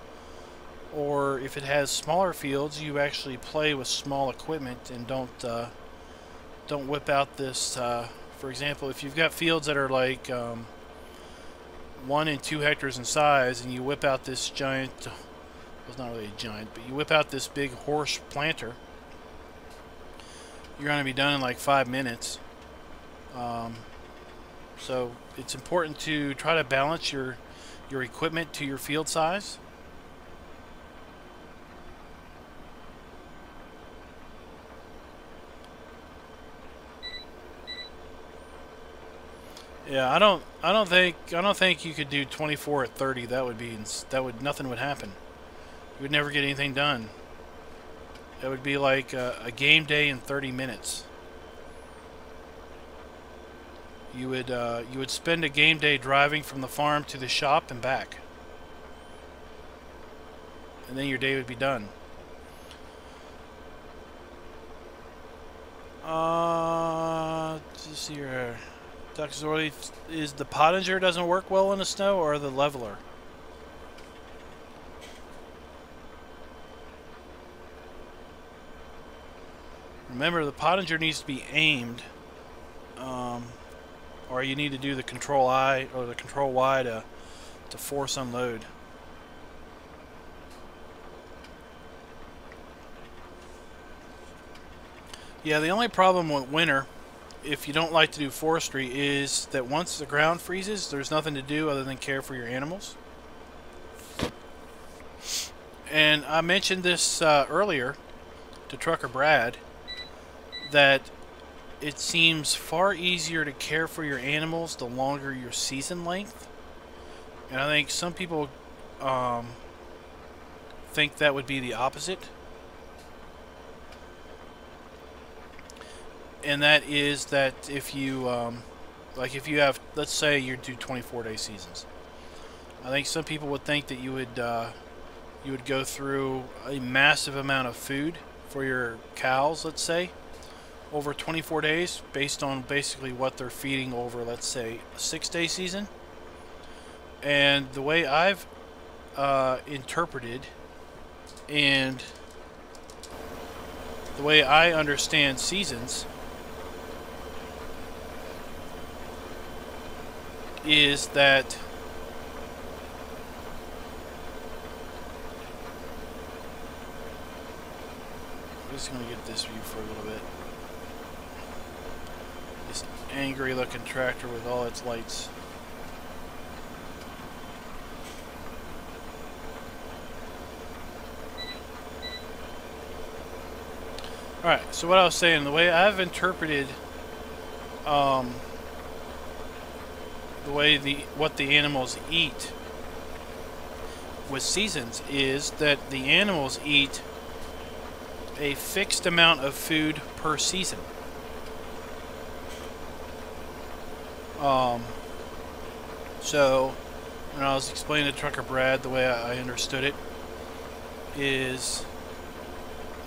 or if it has smaller fields, you actually play with small equipment and don't whip out this. For example, if you've got fields that are like 1 and 2 hectares in size, and you whip out this giant, well, it's not really a giant, but you whip out this big horse planter, you're going to be done in like 5 minutes. So it's important to try to balance your equipment to your field size. Yeah, I don't think you could do 24 at 30. Nothing would happen. You would never get anything done. It would be like a game day in 30 minutes. You would spend a game day driving from the farm to the shop and back, and then your day would be done. Just see here. Duck Zorly, is the Pottinger doesn't work well in the snow, or the leveler? Remember, the Pottinger needs to be aimed, or you need to do the Control I or the Control Y to force unload. Yeah, the only problem with winter, if you don't like to do forestry, is that once the ground freezes, there's nothing to do other than care for your animals. And I mentioned this earlier to Trucker Brad, that it seems far easier to care for your animals the longer your season length. And I think some people think that would be the opposite. And that is that if you like if you have, let's say you do 24-day seasons, I think some people would think that you would go through a massive amount of food for your cows, let's say, over 24 days based on basically what they're feeding over, let's say, a 6-day season. And the way I've interpreted and the way I understand seasons is that I'm just going to get this view for a little bit. This angry looking tractor with all its lights. Alright, so what I was saying, the way I've interpreted what the animals eat with seasons is that the animals eat a fixed amount of food per season. So when I was explaining to Trucker Brad, the way I understood it is,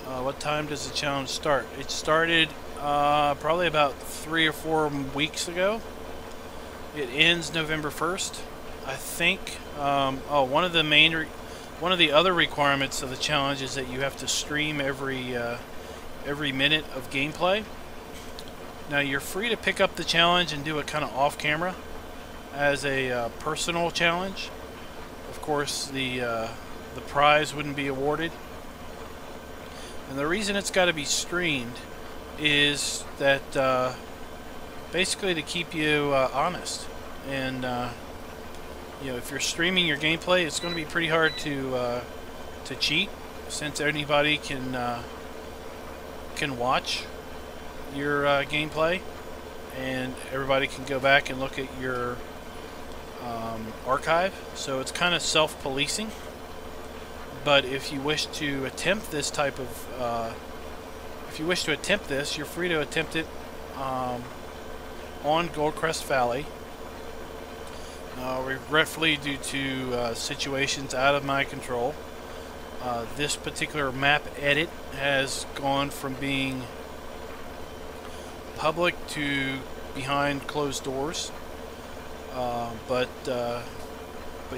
what time does the challenge start? It started probably about 3 or 4 weeks ago. It ends November 1st, I think. One of the other requirements of the challenge is that you have to stream every minute of gameplay. Now you're free to pick up the challenge and do it kind of off camera as a personal challenge. Of course, the prize wouldn't be awarded. And the reason it's got to be streamed is that basically to keep you honest. And you know, if you're streaming your gameplay, it's going to be pretty hard to cheat, since anybody can watch your gameplay, and everybody can go back and look at your archive. So it's kind of self-policing. But if you wish to attempt this type of, you're free to attempt it on Goldcrest Valley. Regretfully, due to situations out of my control, this particular map edit has gone from being public to behind closed doors. But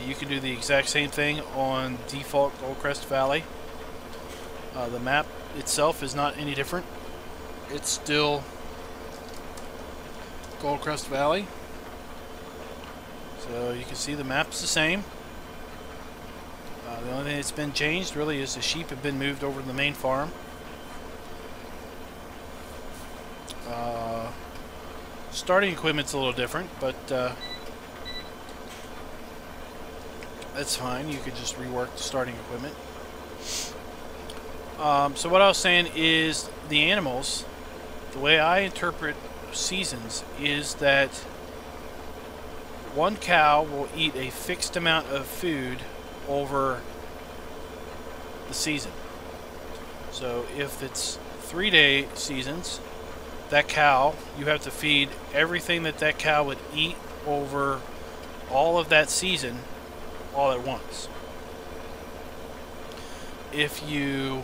you can do the exact same thing on default Goldcrest Valley. The map itself is not any different. It's still Goldcrest Valley. So you can see the map's the same. The only thing that's been changed really is the sheep have been moved over to the main farm. Starting equipment's a little different, but that's fine. You could just rework the starting equipment. So what I was saying is the animals, the way I interpret seasons is that one cow will eat a fixed amount of food over the season. So if it's 3-day seasons, that cow, you have to feed everything that that cow would eat over all of that season all at once. If you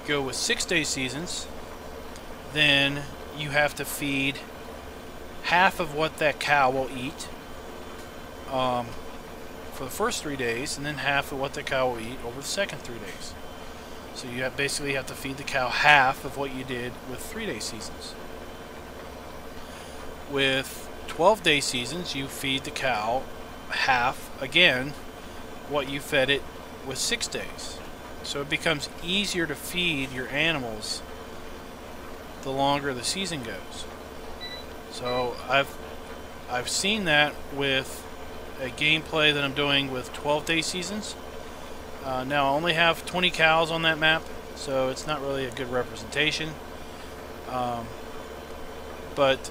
go with 6-day seasons, then you have to feed half of what that cow will eat for the first 3 days, and then half of what the cow will eat over the second 3 days. So you basically have to feed the cow half of what you did with 3-day seasons. With 12-day seasons, you feed the cow half, again, what you fed it with 6 days. So it becomes easier to feed your animals the longer the season goes. So I've seen that with a gameplay that I'm doing with 12-day seasons. Now I only have 20 cows on that map, so it's not really a good representation. But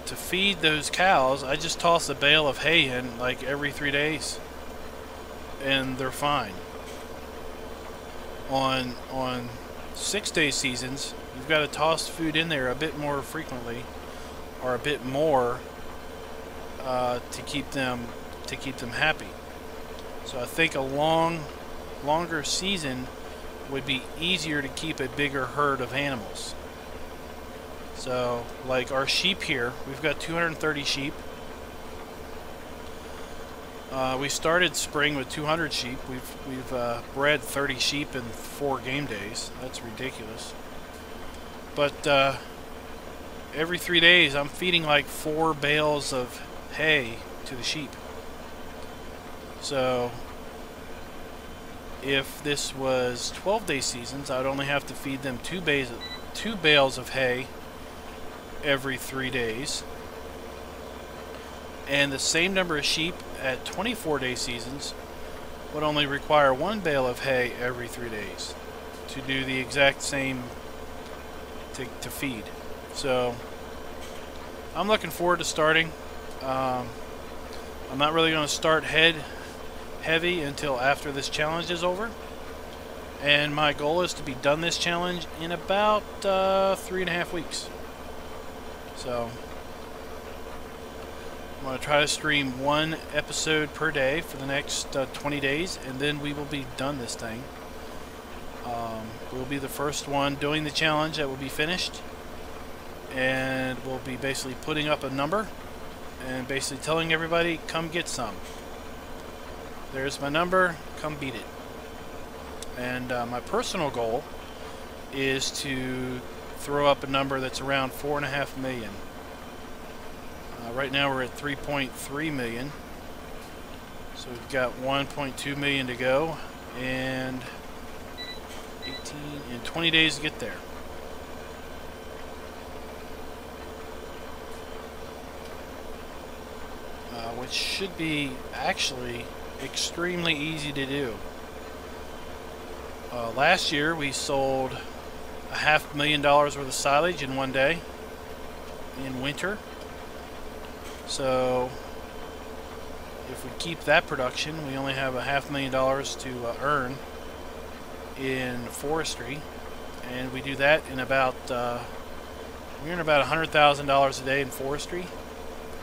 to feed those cows, I just toss a bale of hay in like every 3 days, and they're fine. On 6-day seasons, you've got to toss food in there a bit more frequently, or a bit more, to keep them happy. So I think a longer season would be easier to keep a bigger herd of animals. So like our sheep here, we've got 230 sheep. We started spring with 200 sheep. We've bred 30 sheep in 4 game days. That's ridiculous. But every 3 days I'm feeding like 4 bales of hay to the sheep. So if this was 12-day seasons, I'd only have to feed them 2 bales of hay every 3 days. And the same number of sheep at 24-day seasons would only require 1 bale of hay every 3 days to do the exact same to feed. So I'm looking forward to starting. I'm not really going to start heavy until after this challenge is over, and my goal is to be done this challenge in about 3.5 weeks. So I'm going to try to stream 1 episode per day for the next 20 days, and then we will be done this thing. We'll be the first one doing the challenge that will be finished, and we'll be basically putting up a number and basically telling everybody, come get some. There's my number, come beat it. And my personal goal is to throw up a number that's around 4.5 million. Right now we're at 3.3 million. So we've got 1.2 million to go, and 20 days to get there. Which should be actually extremely easy to do. Last year we sold $500,000 worth of silage in 1 day in winter. So if we keep that production, we only have $500,000 to earn in forestry, and we do that in about we earn about $100,000 a day in forestry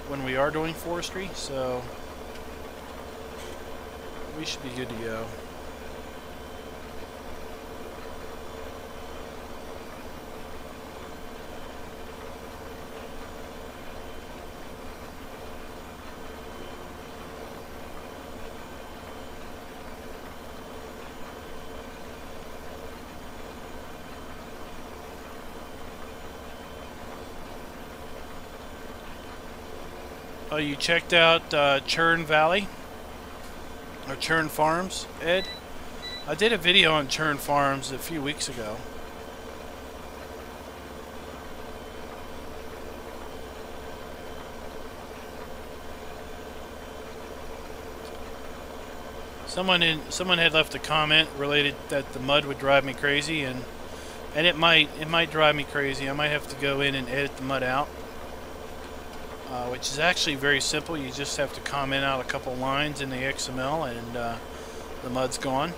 when we are doing forestry, so we should be good to go. Oh, you checked out Churn Valley or Churn Farms, Ed? I did a video on Churn Farms a few weeks ago. Someone had left a comment related that the mud would drive me crazy, and it might drive me crazy. I might have to go in and edit the mud out, which is actually very simple. You just have to comment out a couple lines in the XML, and the mud's gone.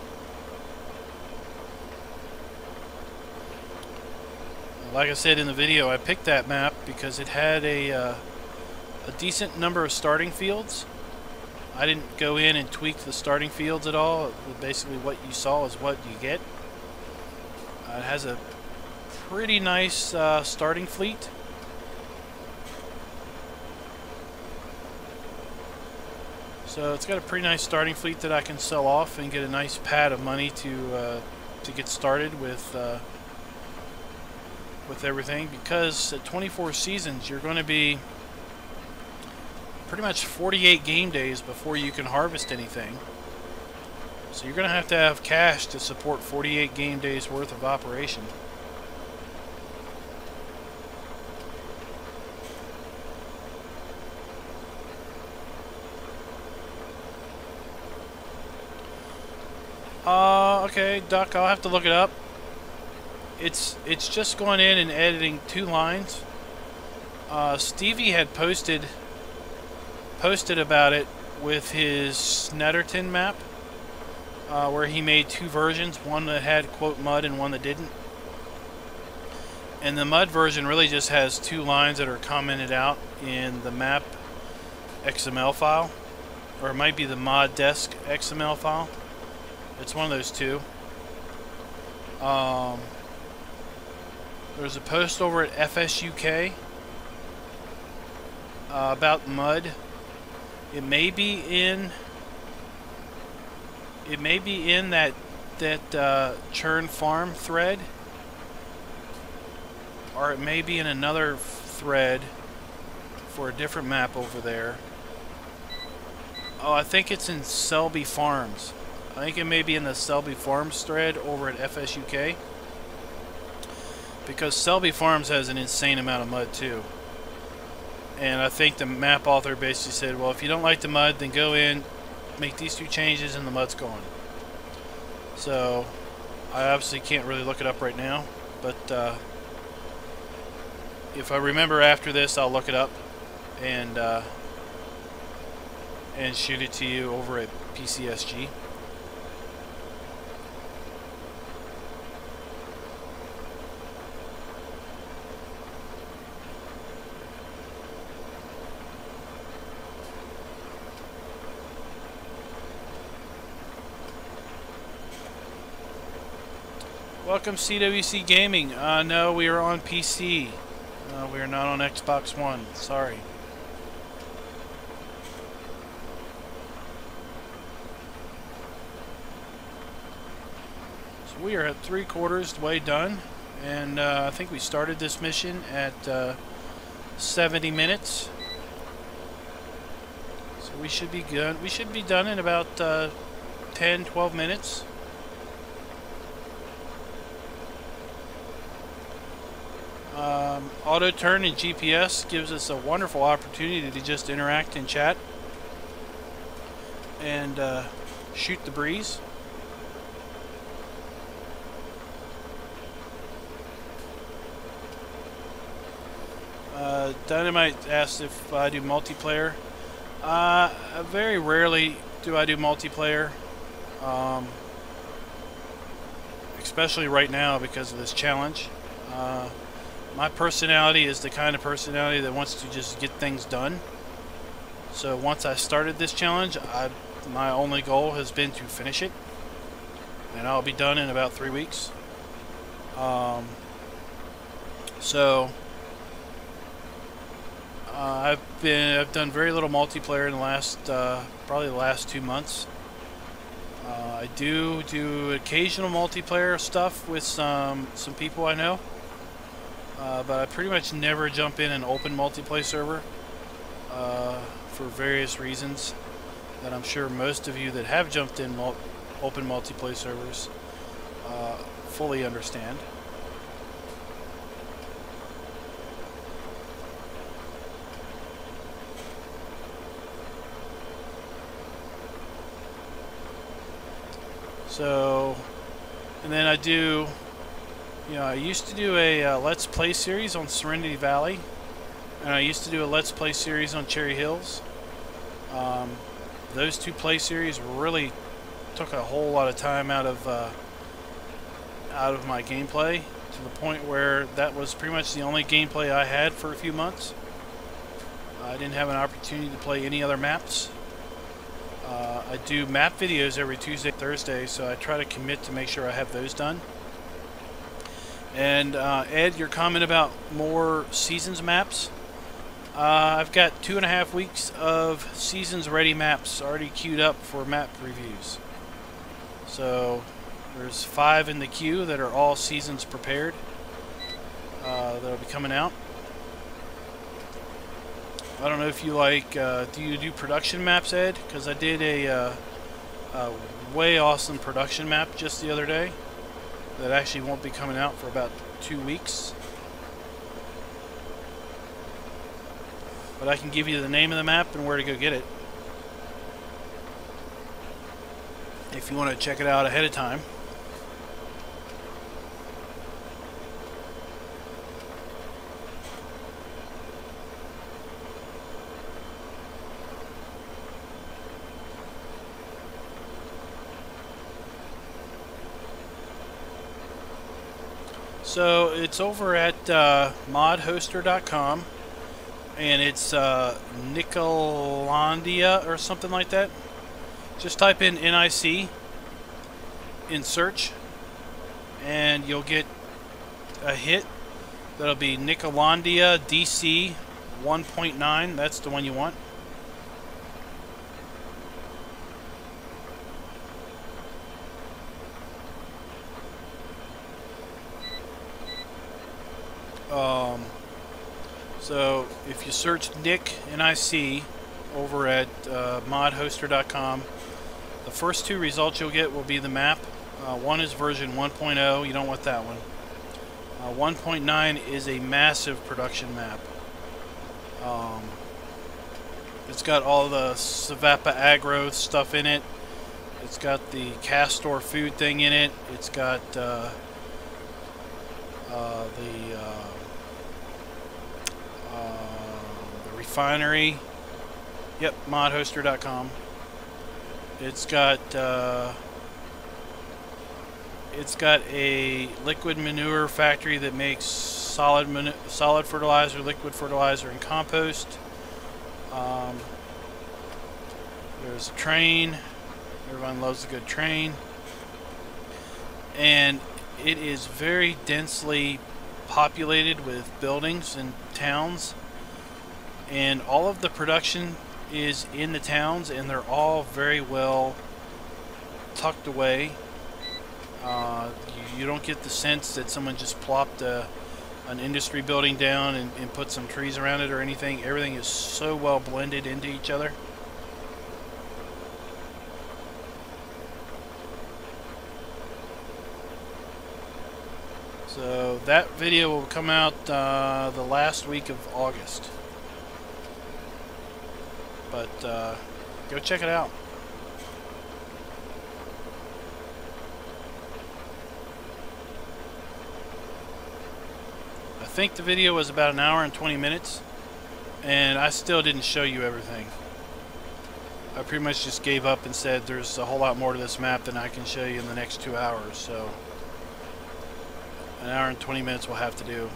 Like I said in the video, I picked that map because it had a decent number of starting fields. I didn't go in and tweak the starting fields at all. Basically what you saw is what you get. It has a pretty nice starting fleet. So it's got a pretty nice starting fleet that I can sell off and get a nice pad of money to get started with everything, because at 24 seasons you're going to be pretty much 48 game days before you can harvest anything. So you're going to have cash to support 48 game days worth of operation. Okay, Duck, I'll have to look it up. It's just going in and editing 2 lines. Stevie had posted about it with his Snetterton map, where he made 2 versions, one that had quote mud and one that didn't. And the mud version really just has 2 lines that are commented out in the map XML file, or it might be the mod desk XML file. It's one of those 2. There's a post over at FSUK about mud. It may be in that churn farm thread, or it may be in another thread for a different map over there. Oh, I think it's in Selby Farms. I think it may be in the Selby Farms thread over at FSUK, because Selby Farms has an insane amount of mud too. And I think the map author basically said, well, if you don't like the mud, then go in, make these 2 changes, and the mud's gone. So I obviously can't really look it up right now, but if I remember after this, I'll look it up and shoot it to you over at PCSG. Welcome, CWC Gaming. No, we are on PC. We are not on Xbox One. Sorry. So we are at 3/4 the way done, and I think we started this mission at 70 minutes. So we should be good. We should be done in about 10-12 minutes. Auto turn in GPS gives us a wonderful opportunity to just interact in chat and shoot the breeze. Dynamite asked if I do multiplayer. Very rarely do I do multiplayer, especially right now because of this challenge. My personality is the kind of personality that wants to just get things done. So once I started this challenge, my only goal has been to finish it, and I'll be done in about 3 weeks. I've done very little multiplayer in the last probably the last 2 months. I do occasional multiplayer stuff with some people I know. But I pretty much never jump in an open multiplayer server for various reasons that I'm sure most of you that have jumped in open multiplayer servers fully understand. So, and then I do, I used to do a Let's Play series on Serenity Valley, and I used to do a Let's Play series on Cherry Hills. Those two play series really took a whole lot of time out of my gameplay, to the point where that was pretty much the only gameplay I had for a few months. I didn't have an opportunity to play any other maps. I do map videos every Tuesday, Thursday, so I try to commit to make sure I have those done. And Ed, your comment about more Seasons maps. I've got 2.5 weeks of Seasons ready maps already queued up for map reviews. So there's 5 in the queue that are all Seasons prepared, that'll be coming out. I don't know if you like, do you do production maps, Ed? Because I did a way awesome production map just the other day that actually won't be coming out for about 2 weeks. But I can give you the name of the map and where to go get it, if you want to check it out ahead of time. So it's over at modhoster.com, and it's Nicolandia or something like that. Just type in NIC in search and you'll get a hit. That'll be Nicolandia DC 1.9. That's the one you want. So if you search Nick NIC over at modhoster.com, the first 2 results you'll get will be the map. One is version 1.0. You don't want that one. 1.9 is a massive production map. It's got all the Savapa aggro stuff in it. It's got the Castor food thing in it. It's got the refinery. Yep, modhoster.com. It's got a liquid manure factory that makes solid fertilizer, liquid fertilizer, and compost. There's a train. Everyone loves a good train. And it is very densely populated with buildings and towns. And all of the production is in the towns, and they're all very well tucked away. You don't get the sense that someone just plopped an industry building down and put some trees around it or anything. Everything is so well blended into each other. So that video will come out the last week of August. But go check it out. I think the video was about 1 hour and 20 minutes, and I still didn't show you everything. I pretty much just gave up and said there's a whole lot more to this map than I can show you in the next 2 hours, so 1 hour and 20 minutes will have to do.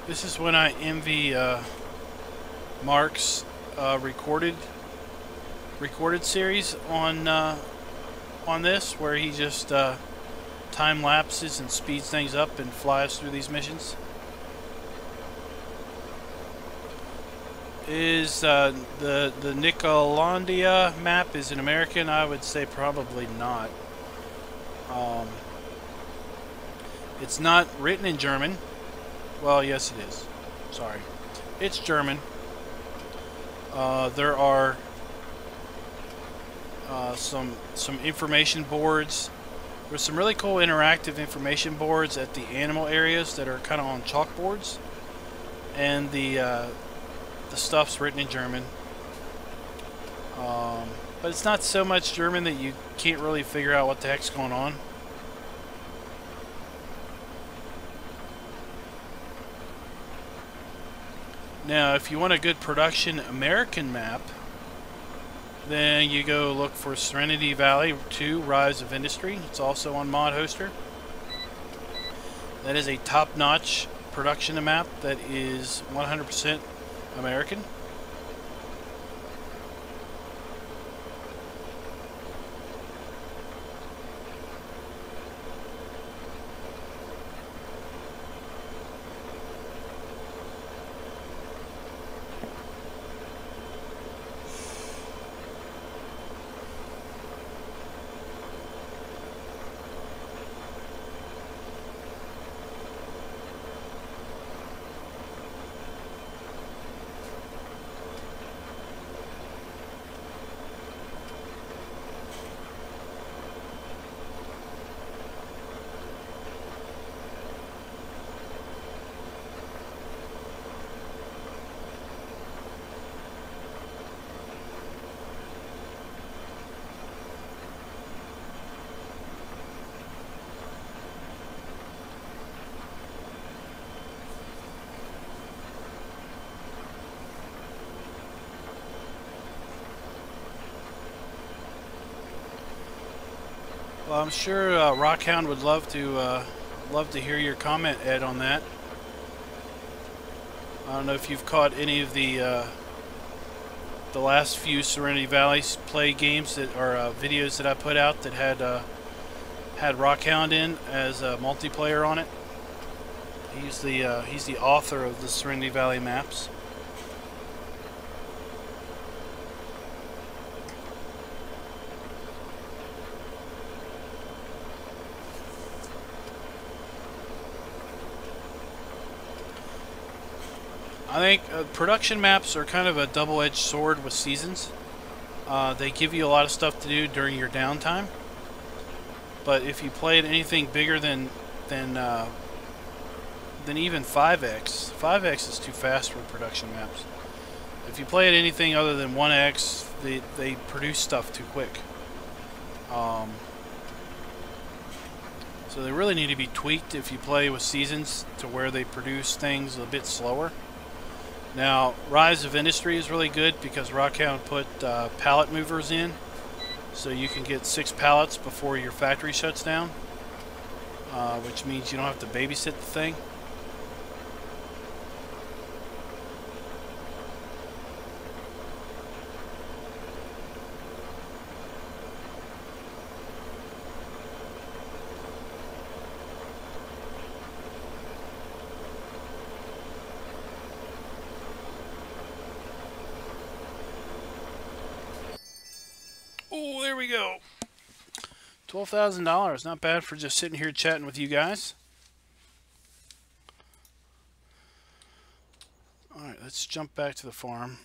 This is when I envy Mark's recorded series on this, where he just time lapses and speeds things up and flies through these missions. Is the Nicolandia map is an American? I would say probably not. It's not written in German, Well, yes, it is. Sorry. It's German. There are some information boards. There's some really cool interactive information boards at the animal areas that are kind of on chalkboards, and the stuff's written in German. But it's not so much German that you can't really figure out what the heck's going on. Now, if you want a good production American map, then you go look for Serenity Valley 2 Rise of Industry. It's also on Mod Hoster. That is a top-notch production map that is 100% American. Well, I'm sure Rockhound would love to hear your comment, Ed, on that. I don't know if you've caught any of the last few Serenity Valley play games that or videos that I put out that had Rockhound in as a multiplayer on it. He's the author of the Serenity Valley maps. I think production maps are kind of a double-edged sword with seasons. They give you a lot of stuff to do during your downtime, but if you play at anything bigger than even 5x, 5x is too fast for production maps. If you play at anything other than 1x, they produce stuff too quick. So they really need to be tweaked if you play with seasons to where they produce things a bit slower. Now, Rise of Industry is really good because Rockhound put pallet movers in, so you can get 6 pallets before your factory shuts down, which means you don't have to babysit the thing. Oh, there we go. $12,000. Not bad for just sitting here chatting with you guys. Alright, let's jump back to the farm.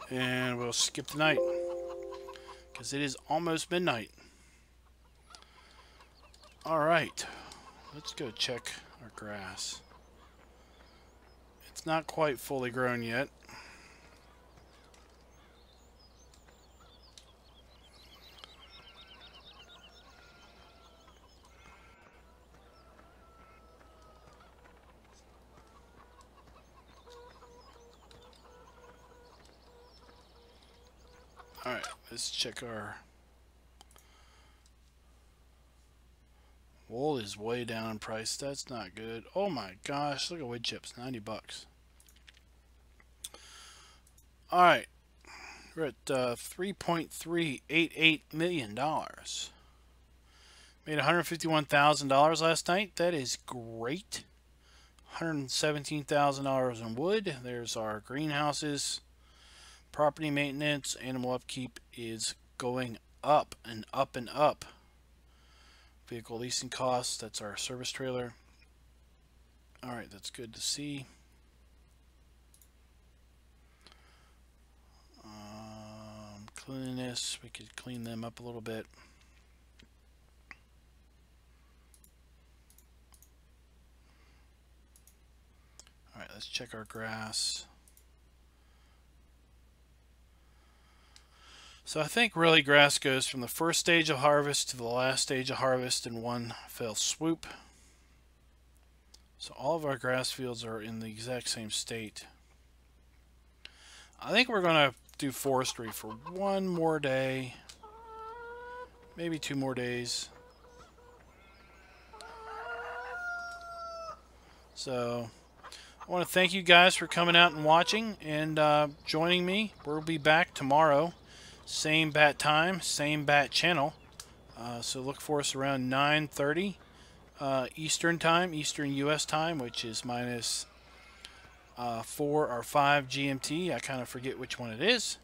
And we'll skip the night, because it is almost midnight. Alright, let's go check our grass. It's not quite fully grown yet. Alright, let's check our... Wool is way down in price. That's not good. Oh my gosh, look at wood chips, 90 bucks. Alright, we're at $3.388 million. Made $151,000 last night. That is great. $117,000 in wood. There's our greenhouses. Property maintenance, animal upkeep is going up and up and up. Vehicle leasing costs, that's our service trailer. Alright, that's good to see. Cleanliness, we could clean them up a little bit. Alright, let's check our grass. So I think really grass goes from the first stage of harvest to the last stage of harvest in one fell swoop. So all of our grass fields are in the exact same state. I think we're going to do forestry for one more day, maybe 2 more days. So I want to thank you guys for coming out and watching and joining me. We'll be back tomorrow, same bat time, same bat channel. So look for us around 9:30 Eastern time, Eastern US time, which is minus 4 or 5 GMT. I kind of forget which one it is.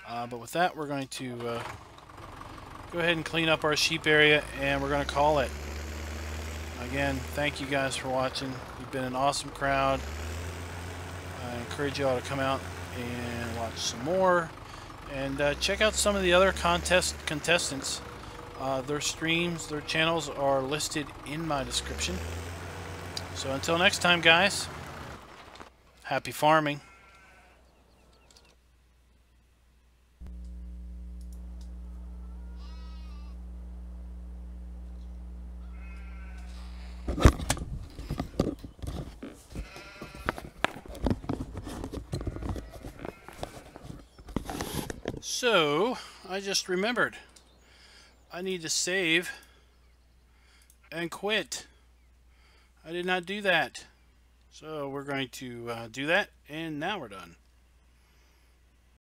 But with that, we're going to go ahead and clean up our sheep area, and we're going to call it. Again, thank you guys for watching. You've been an awesome crowd. I encourage you all to come out and watch some more. And check out some of the other contestants. Their streams, their channels are listed in my description. So until next time, guys, happy farming. So, I just remembered, I need to save and quit. I did not do that. So we're going to do that, and now we're done.